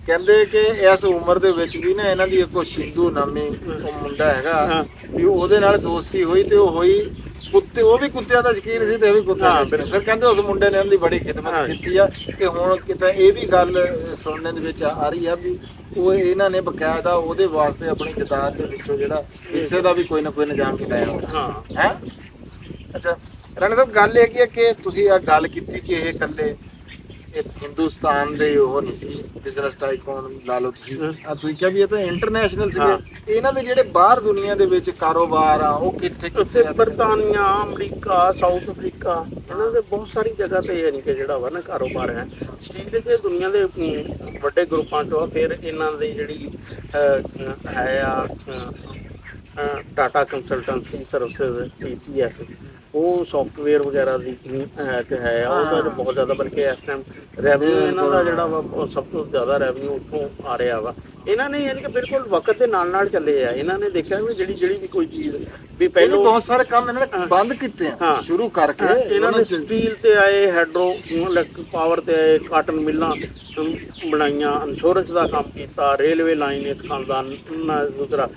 Speaker 1: ਕਹਿੰਦੇ ਕਿ ਇਸ ਉਮਰ ਦੇ ਵਿੱਚ ਵੀ ਨਾ ਇਹਨਾਂ ਦੀ ਇੱਕ ਸ਼ਿੰਦੂ ਨਾਮੀ ਮੁੰਡਾ ਹੈਗਾ ਵੀ ਉਹਦੇ ਨਾਲ ਦੋਸਤੀ ਹੋਈ, ਤੇ ਉਹ ਹੋਈ ਕੁੱਤੇ, ਉਹ ਵੀ ਕੁੱਤਿਆਂ ਦਾ ਸ਼ੌਕੀਨ ਸੀ ਤੇ ਉਹ ਵੀ ਕੁੱਤਿਆਂ ਦਾ। ਫਿਰ ਕਹਿੰਦੇ ਉਸ ਮੁੰਡੇ ਨੇ ਉਹਦੀ ਬੜੀ ਖਿਦਮਤ ਕੀਤੀ ਆ। ਤੇ ਹੁਣ ਕਿਤੇ ਇਹ ਵੀ ਗੱਲ ਸੁਣਨ ਦੇ ਵਿੱਚ ਆ ਰਹੀ ਆ ਵੀ ਉਹ ਇਹਨਾਂ ਨੇ ਬਕਾਇਦਾ ਉਹਦੇ ਵਾਸਤੇ ਆਪਣੀ ਜਾਇਦਾਦ ਦੇ ਵਿੱਚੋਂ ਜਿਹੜਾ ਹਿੱਸੇ ਦਾ ਵੀ ਕੋਈ ਨਾ ਕੋਈ ਨਿਜ਼ਾਮ ਕੀਤਾ ਹੈ। ਅੱਛਾ ਰਾਣਾ ਸਾਹਿਬ, ਗੱਲ ਇਹ ਕੀ ਹੈ ਕਿ ਤੁਸੀਂ ਆ ਗੱਲ ਕੀਤੀ ਕਿ ਇਹ ਇਕੱਲੇ ਹਿੰਦੁਸਤਾਨ ਦੇ ਉਹ ਨਹੀਂ ਸੀ ਬਿਜ਼ਨਸ ਟਾਈਕੂਨ ਲਾ ਲਓ ਤੁਸੀਂ ਕਿਹਾ ਵੀ ਇਹ ਤਾਂ ਇੰਟਰਨੈਸ਼ਨਲ ਸੀ। ਇਹਨਾਂ ਦੇ ਜਿਹੜੇ ਬਾਹਰ ਦੁਨੀਆ ਦੇ ਵਿੱਚ ਕਾਰੋਬਾਰ ਆ ਉਹ ਕਿੱਥੇ
Speaker 2: ਬਰਤਾਨੀਆ, ਅਮਰੀਕਾ, ਸਾਊਥ ਅਫਰੀਕਾ, ਇਹਨਾਂ ਦੇ ਬਹੁਤ ਸਾਰੀ ਜਗ੍ਹਾ ਤੇ ਯਾਨੀ ਕਿ ਜਿਹੜਾ ਵਾ ਨਾ ਕਾਰੋਬਾਰ ਹੈ। ਸਟੀਲ ਦੇ ਦੁਨੀਆ ਦੇ ਵੱਡੇ ਗਰੁੱਪਾਂ ਚੋਂ ਫਿਰ ਇਹਨਾਂ ਦੀ ਜਿਹੜੀ ਹੈ ਆ ਟਾਟਾ ਕੰਸਲਟੈਂਸੀ ਸਰਵਿਸਿਜ਼ TCS, ਉਹ ਸੌਫਟਵੇਅਰ ਵਗੈਰਾ ਦੀ ਹੈ ਉਹਦਾ ਬਹੁਤ ਜ਼ਿਆਦਾ, ਬਲਕਿ ਇਸ ਟਾਈਮ ਰੈਵਨਿਊ ਇਹਨਾਂ ਦਾ ਜਿਹੜਾ ਵਾ ਸਭ ਤੋਂ ਜ਼ਿਆਦਾ ਰੈਵਨਿਊ ਉੱਥੋਂ ਆ ਰਿਹਾ ਵਾ। ਇਹਨਾਂ ਨੇ ਯਾਨੀ ਕਿ ਬਿਲਕੁਲ ਵਕਤ ਦੇ ਨਾਲ ਨਾਲ ਚੱਲੇ ਆ। ਇਹਨਾਂ ਨੇ ਦੇਖਿਆ ਵੀ ਜਿਹੜੀ ਵੀ ਕੋਈ ਚੀਜ਼ ਵੀ ਪਹਿਲਾਂ
Speaker 1: ਬਹੁਤ ਸਾਰੇ ਕੰਮ ਇਹਨਾਂ ਨੇ ਬੰਦ ਕੀਤੇ ਆ ਸ਼ੁਰੂ ਕਰਕੇ।
Speaker 2: ਇਹਨਾਂ ਨੇ ਸਟੀਲ ਤੇ ਆਏ, ਹਾਈਡਰੋ ਇਲੈਕਟ੍ਰਿਕ ਪਾਵਰ ਤੇ ਆਏ, ਕਾਟਨ ਮਿੱਲਾਂ ਬਣਾਈਆਂ, ਇੰਸ਼ੋਰੈਂਸ ਦਾ ਕੰਮ ਕੀਤਾ, ਰੇਲਵੇ ਲਾਈਨ ਇਸ ਖਾਨਦਾਨ ਦੂਸਰਾ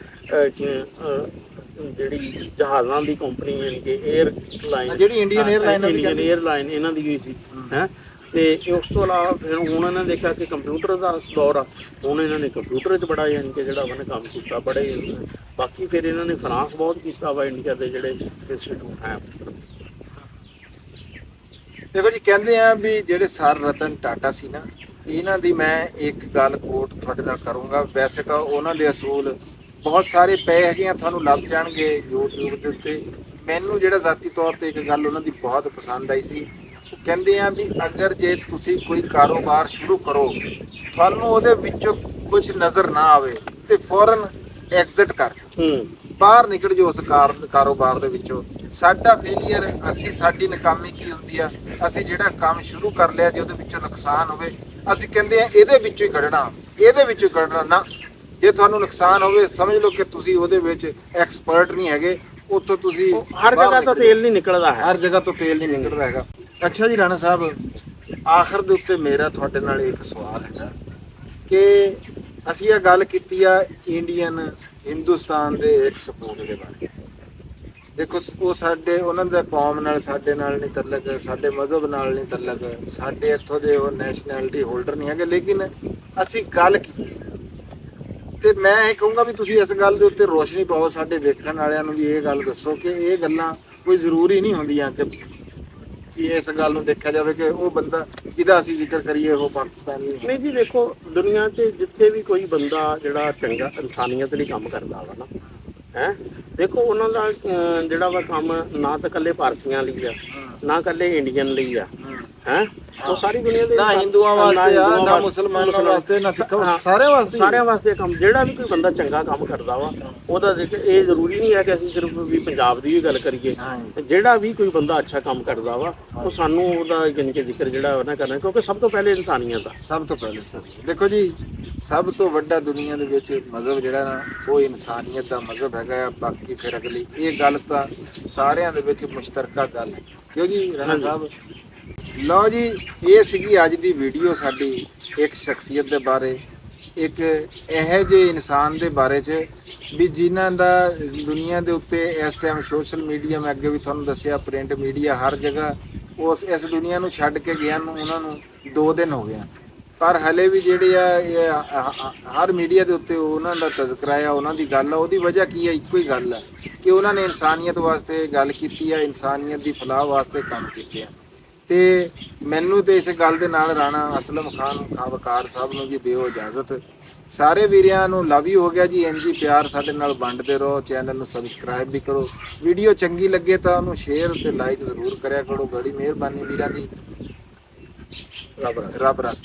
Speaker 2: ਜਿਹੜੀ ਜਹਾਜ਼ਾਂ ਦੀ ਕੰਪਨੀ ਯਾਨੀ ਕਿ 에ਅਰ ਲਾਈਨ
Speaker 1: ਜਿਹੜੀ ਇੰਡੀਅਨ
Speaker 2: 에ਅਰਲਾਈਨ ਇਹਨਾਂ ਦੀ ਵੀ ਸੀ ਹੈ। ਤੇ ਉਸ ਤੋਂ ਇਲਾਵਾ ਫਿਰ ਹੁਣ ਇਹਨਾਂ ਨੇ ਦੇਖਿਆ ਕਿ ਕੰਪਿਊਟਰ ਦਾ ਦੌਰ ਆ, ਹੁਣ ਇਹਨਾਂ ਨੇ ਕੰਪਿਊਟਰ 'ਚ ਬੜਾ ਯਾਨੀ ਕਿ ਜਿਹੜਾ ਵਾ ਨਾ ਕੰਮ ਕੀਤਾ ਬੜੇ। ਬਾਕੀ ਫਿਰ ਇਹਨਾਂ ਨੇ ਫਰਾਂਸ ਬਹੁਤ ਕੀਤਾ ਵਾ, ਇੰਡੀਆ ਦੇ ਜਿਹੜੇ ਇੰਸਟੀਟਿਊਟ ਹੈ।
Speaker 1: ਦੇਖੋ ਜੀ ਕਹਿੰਦੇ ਆ ਵੀ ਜਿਹੜੇ ਸਰ ਰਤਨ ਟਾਟਾ ਸੀ ਨਾ, ਇਹਨਾਂ ਦੀ ਮੈਂ ਇੱਕ ਗੱਲ ਕੋਟ ਤੁਹਾਡੇ ਨਾਲ ਕਰੂੰਗਾ। ਵੈਸੇ ਤਾਂ ਉਹਨਾਂ ਦੇ ਅਸੂਲ ਬਹੁਤ ਸਾਰੇ ਪਏ ਹੈਗੇ ਆ, ਤੁਹਾਨੂੰ ਲੱਭ ਜਾਣਗੇ YouTube ਦੇ ਉੱਤੇ। ਮੈਨੂੰ ਜਿਹੜਾ ਜ਼ਾਤੀ ਤੌਰ ਤੇ ਇੱਕ ਗੱਲ ਉਹਨਾਂ ਦੀ ਬਹੁਤ ਪਸੰਦ ਆਈ ਸੀ, ਉਹ ਕਹਿੰਦੇ ਆ ਵੀ ਅਗਰ ਜੇ ਤੁਸੀਂ ਕੋਈ ਕਾਰੋਬਾਰ ਸ਼ੁਰੂ ਕਰੋ, ਤੁਹਾਨੂੰ ਉਹਦੇ ਵਿੱਚੋਂ ਕੁਝ ਨਜ਼ਰ ਨਾ ਆਵੇ ਤੇ ਫੌਰਨ ਐਗਜ਼ਿਟ ਕਰ ਬਾਹਰ ਨਿਕਲ ਜਾਓ ਉਸ ਕਾਰੋਬਾਰ ਦੇ ਵਿੱਚੋਂ। ਸਾਡਾ ਫੇਲੀਅਰ, ਸਾਡੀ ਨਾਕਾਮੀ ਕੀ ਹੁੰਦੀ ਆ, ਅਸੀਂ ਜਿਹੜਾ ਕੰਮ ਸ਼ੁਰੂ ਕਰ ਲਿਆ ਜੇ ਉਹਦੇ ਵਿੱਚੋਂ ਨੁਕਸਾਨ ਹੋਵੇ, ਅਸੀਂ ਕਹਿੰਦੇ ਆ ਇਹਦੇ ਵਿੱਚੋਂ ਹੀ ਕੱਢਣਾ ਨਾ। ਜੇ ਤੁਹਾਨੂੰ ਨੁਕਸਾਨ ਹੋਵੇ ਸਮਝ ਲਓ ਕਿ ਤੁਸੀਂ ਉਹਦੇ ਵਿੱਚ ਐਕਸਪਰਟ ਨਹੀਂ ਹੈਗੇ, ਉੱਥੋਂ ਤੁਸੀਂ
Speaker 2: ਉਹ ਹਰ
Speaker 1: ਬਾਹਰ
Speaker 2: ਜਗ੍ਹਾ ਤੋਂ
Speaker 1: ਨਿਕਲ
Speaker 2: ਤੇਲ ਨਹੀਂ ਨਿਕਲਦਾ ਹੈ।
Speaker 1: ਹਰ ਜਗ੍ਹਾ ਤੋਂ ਤੇਲ ਨਹੀਂ ਨਿਕਲਦਾ ਹੈਗਾ। ਅੱਛਾ ਜੀ ਰਾਣਾ ਸਾਹਿਬ, ਆਖਰ ਦੇ ਉੱਤੇ ਮੇਰਾ ਤੁਹਾਡੇ ਨਾਲ ਇੱਕ ਸਵਾਲ ਹੈਗਾ ਕਿ ਅਸੀਂ ਇਹ ਗੱਲ ਕੀਤੀ ਆ ਇੰਡੀਅਨ ਹਿੰਦੁਸਤਾਨ ਦੇ ਇੱਕ ਸਪੋਰਟ ਦੇ ਬਾਰੇ। ਦੇਖੋ ਉਹ ਸਾਡੇ ਉਹਨਾਂ ਦਾ ਕੌਮ ਨਾਲ ਸਾਡੇ ਨਾਲ ਨਹੀਂ ਤਲਕ, ਸਾਡੇ ਮਜ਼ਹਬ ਨਾਲ ਨਹੀਂ ਤਲਕ, ਸਾਡੇ ਇੱਥੋਂ ਦੇ ਉਹ ਨੈਸ਼ਨੈਲਿਟੀ ਹੋਲਡਰ ਨਹੀਂ ਹੈਗੇ, ਲੇਕਿਨ ਅਸੀਂ ਗੱਲ ਕੀਤੀ ਤੇ ਮੈਂ ਇਹ ਕਹੂੰਗਾ ਵੀ ਤੁਸੀਂ ਇਸ ਗੱਲ ਦੇ ਉੱਤੇ ਰੋਸ਼ਨੀ ਪਾਓ, ਸਾਡੇ ਵੇਖਣ ਵਾਲਿਆਂ ਨੂੰ ਵੀ ਇਹ ਗੱਲ ਦੱਸੋ ਕਿ ਇਹ ਗੱਲਾਂ ਕੋਈ ਜ਼ਰੂਰੀ ਨਹੀਂ ਹੁੰਦੀਆਂ ਕਿ ਇਸ ਗੱਲ ਨੂੰ ਦੇਖਿਆ ਜਾਵੇ ਕਿ ਉਹ ਬੰਦਾ ਜਿਹਦਾ ਅਸੀਂ ਜ਼ਿਕਰ ਕਰੀਏ ਉਹ ਪਾਕਿਸਤਾਨੀ ਹੈ।
Speaker 2: ਨਹੀਂ ਜੀ ਦੇਖੋ, ਦੁਨੀਆ 'ਚ ਜਿੱਥੇ ਵੀ ਕੋਈ ਬੰਦਾ ਜਿਹੜਾ ਚੰਗਾ ਇਨਸਾਨੀਅਤ ਲਈ ਕੰਮ ਕਰਦਾ ਵਾ ਨਾ, ਹੈ ਦੇਖੋ ਉਹਨਾਂ ਦਾ ਜਿਹੜਾ ਵਾ ਕੰਮ ਨਾ ਤਾਂ ਇਕੱਲੇ ਭਾਰਤੀਆਂ ਲਈ ਆ, ਨਾ ਇਕੱਲੇ ਇੰਡੀਅਨ ਲਈ ਆ, ਹੈ ਉਹ ਸਾਰੀ ਦੁਨੀਆ ਦੇ
Speaker 1: ਨਾ ਹਿੰਦੂਆਂ ਵਾਸਤੇ ਆ, ਨਾ ਮੁਸਲਮਾਨਾਂ ਵਾਸਤੇ, ਨਾ ਸਿੱਖਾਂ, ਸਾਰਿਆਂ ਵਾਸਤੇ।
Speaker 2: ਸਾਰਿਆਂ ਵਾਸਤੇ ਕੰਮ, ਜਿਹੜਾ ਵੀ ਕੋਈ ਬੰਦਾ ਚੰਗਾ ਕੰਮ ਕਰਦਾ ਵਾ ਉਹਦਾ ਇਹ ਜ਼ਰੂਰੀ ਨਹੀਂ ਹੈ ਕਿ ਅਸੀਂ ਸਿਰਫ ਵੀ ਪੰਜਾਬ ਦੀ ਹੀ ਗੱਲ ਕਰੀਏ। ਜਿਹੜਾ ਵੀ ਕੋਈ ਬੰਦਾ ਅੱਛਾ ਕੰਮ ਕਰਦਾ ਵਾ ਉਹ ਸਾਨੂੰ ਉਹਦਾ ਯਾਨੀ ਕਿ ਜ਼ਿਕਰ ਜਿਹੜਾ ਉਹ ਨਾ ਕਰਨਾ, ਕਿਉਂਕਿ ਸਭ ਤੋਂ ਪਹਿਲੇ ਇਨਸਾਨੀਅਤ ਆ।
Speaker 1: ਸਭ ਤੋਂ ਪਹਿਲੇ ਦੇਖੋ ਜੀ, ਸਭ ਤੋਂ ਵੱਡਾ ਦੁਨੀਆ ਦੇ ਵਿੱਚ ਮਜ਼ਹਬ ਜਿਹੜਾ ਨਾ ਉਹ ਇਨਸਾਨੀਅਤ ਦਾ ਮਜ਼ਹਬ ਹੈਗਾ ਆ। ਬਾਕੀ ਫਿਰ ਅਗਲੀ ਇਹ ਗੱਲ ਤਾਂ ਸਾਰਿਆਂ ਦੇ ਵਿੱਚ ਮੁਸ਼ਤਰਕਾ ਗੱਲ ਹੈ। ਕਿਉਂ ਜੀ ਰਾਣਾ ਸਾਹਿਬ? ਲਓ ਜੀ, ਇਹ ਸੀਗੀ ਅੱਜ ਦੀ ਵੀਡੀਓ ਸਾਡੀ ਇੱਕ ਸ਼ਖਸੀਅਤ ਦੇ ਬਾਰੇ, ਇੱਕ ਇਹੋ ਜਿਹੇ ਇਨਸਾਨ ਦੇ ਬਾਰੇ 'ਚ ਵੀ ਜਿਨ੍ਹਾਂ ਦਾ ਦੁਨੀਆ ਦੇ ਉੱਤੇ ਇਸ ਟਾਈਮ ਸੋਸ਼ਲ ਮੀਡੀਆ, ਮੈਂ ਅੱਗੇ ਵੀ ਤੁਹਾਨੂੰ ਦੱਸਿਆ, ਪ੍ਰਿੰਟ ਮੀਡੀਆ ਹਰ ਜਗ੍ਹਾ ਇਸ ਦੁਨੀਆ ਨੂੰ ਛੱਡ ਕੇ ਗਿਆ ਨੂੰ ਉਹਨਾਂ ਨੂੰ 2 ਦਿਨ ਹੋ ਗਏ, ਪਰ ਹਲੇ ਵੀ ਜਿਹੜੇ ਆ ਇਹ ਹਰ ਮੀਡੀਆ ਦੇ ਉੱਤੇ ਉਹਨਾਂ ਦਾ ਤਜ਼ਕਰਾ ਆ, ਉਹਨਾਂ ਦੀ ਗੱਲ ਆ। ਉਹਦੀ ਵਜ੍ਹਾ ਕੀ ਹੈ? ਇੱਕੋ ਹੀ ਗੱਲ ਹੈ ਕਿ ਉਹਨਾਂ ਨੇ ਇਨਸਾਨੀਅਤ ਵਾਸਤੇ ਗੱਲ ਕੀਤੀ ਆ, ਇਨਸਾਨੀਅਤ ਦੀ ਫਲਾਹ ਵਾਸਤੇ ਕੰਮ ਕੀਤੇ ਆ। ਤੇ ਮੈਨੂੰ ਤੇ ਇਸ ਗੱਲ ਦੇ ਨਾਲ ਰਾਣਾ ਅਸਲਮ ਖਾਨ ਵਕਾਰ ਸਾਹਿਬ ਨੂੰ ਵੀ ਦਿਓ ਇਜਾਜ਼ਤ। ਸਾਰੇ ਵੀਰਿਆਂ ਨੂੰ ਲਵ ਯੂ ਹੋ ਗਿਆ ਜੀ। ਇੰਝ ਹੀ ਪਿਆਰ ਸਾਡੇ ਨਾਲ ਵੰਡਦੇ ਰਹੋ। ਚੈਨਲ ਨੂੰ ਸਬਸਕ੍ਰਾਈਬ ਵੀ ਕਰੋ। ਵੀਡੀਓ ਚੰਗੀ ਲੱਗੇ ਤਾਂ ਉਹਨੂੰ ਸ਼ੇਅਰ ਤੇ ਲਾਈਕ ਜ਼ਰੂਰ ਕਰਿਆ ਕਰੋ। ਬੜੀ ਮਿਹਰਬਾਨੀ ਵੀਰਾਂ ਦੀ। ਰੱਬ ਰੱਖ।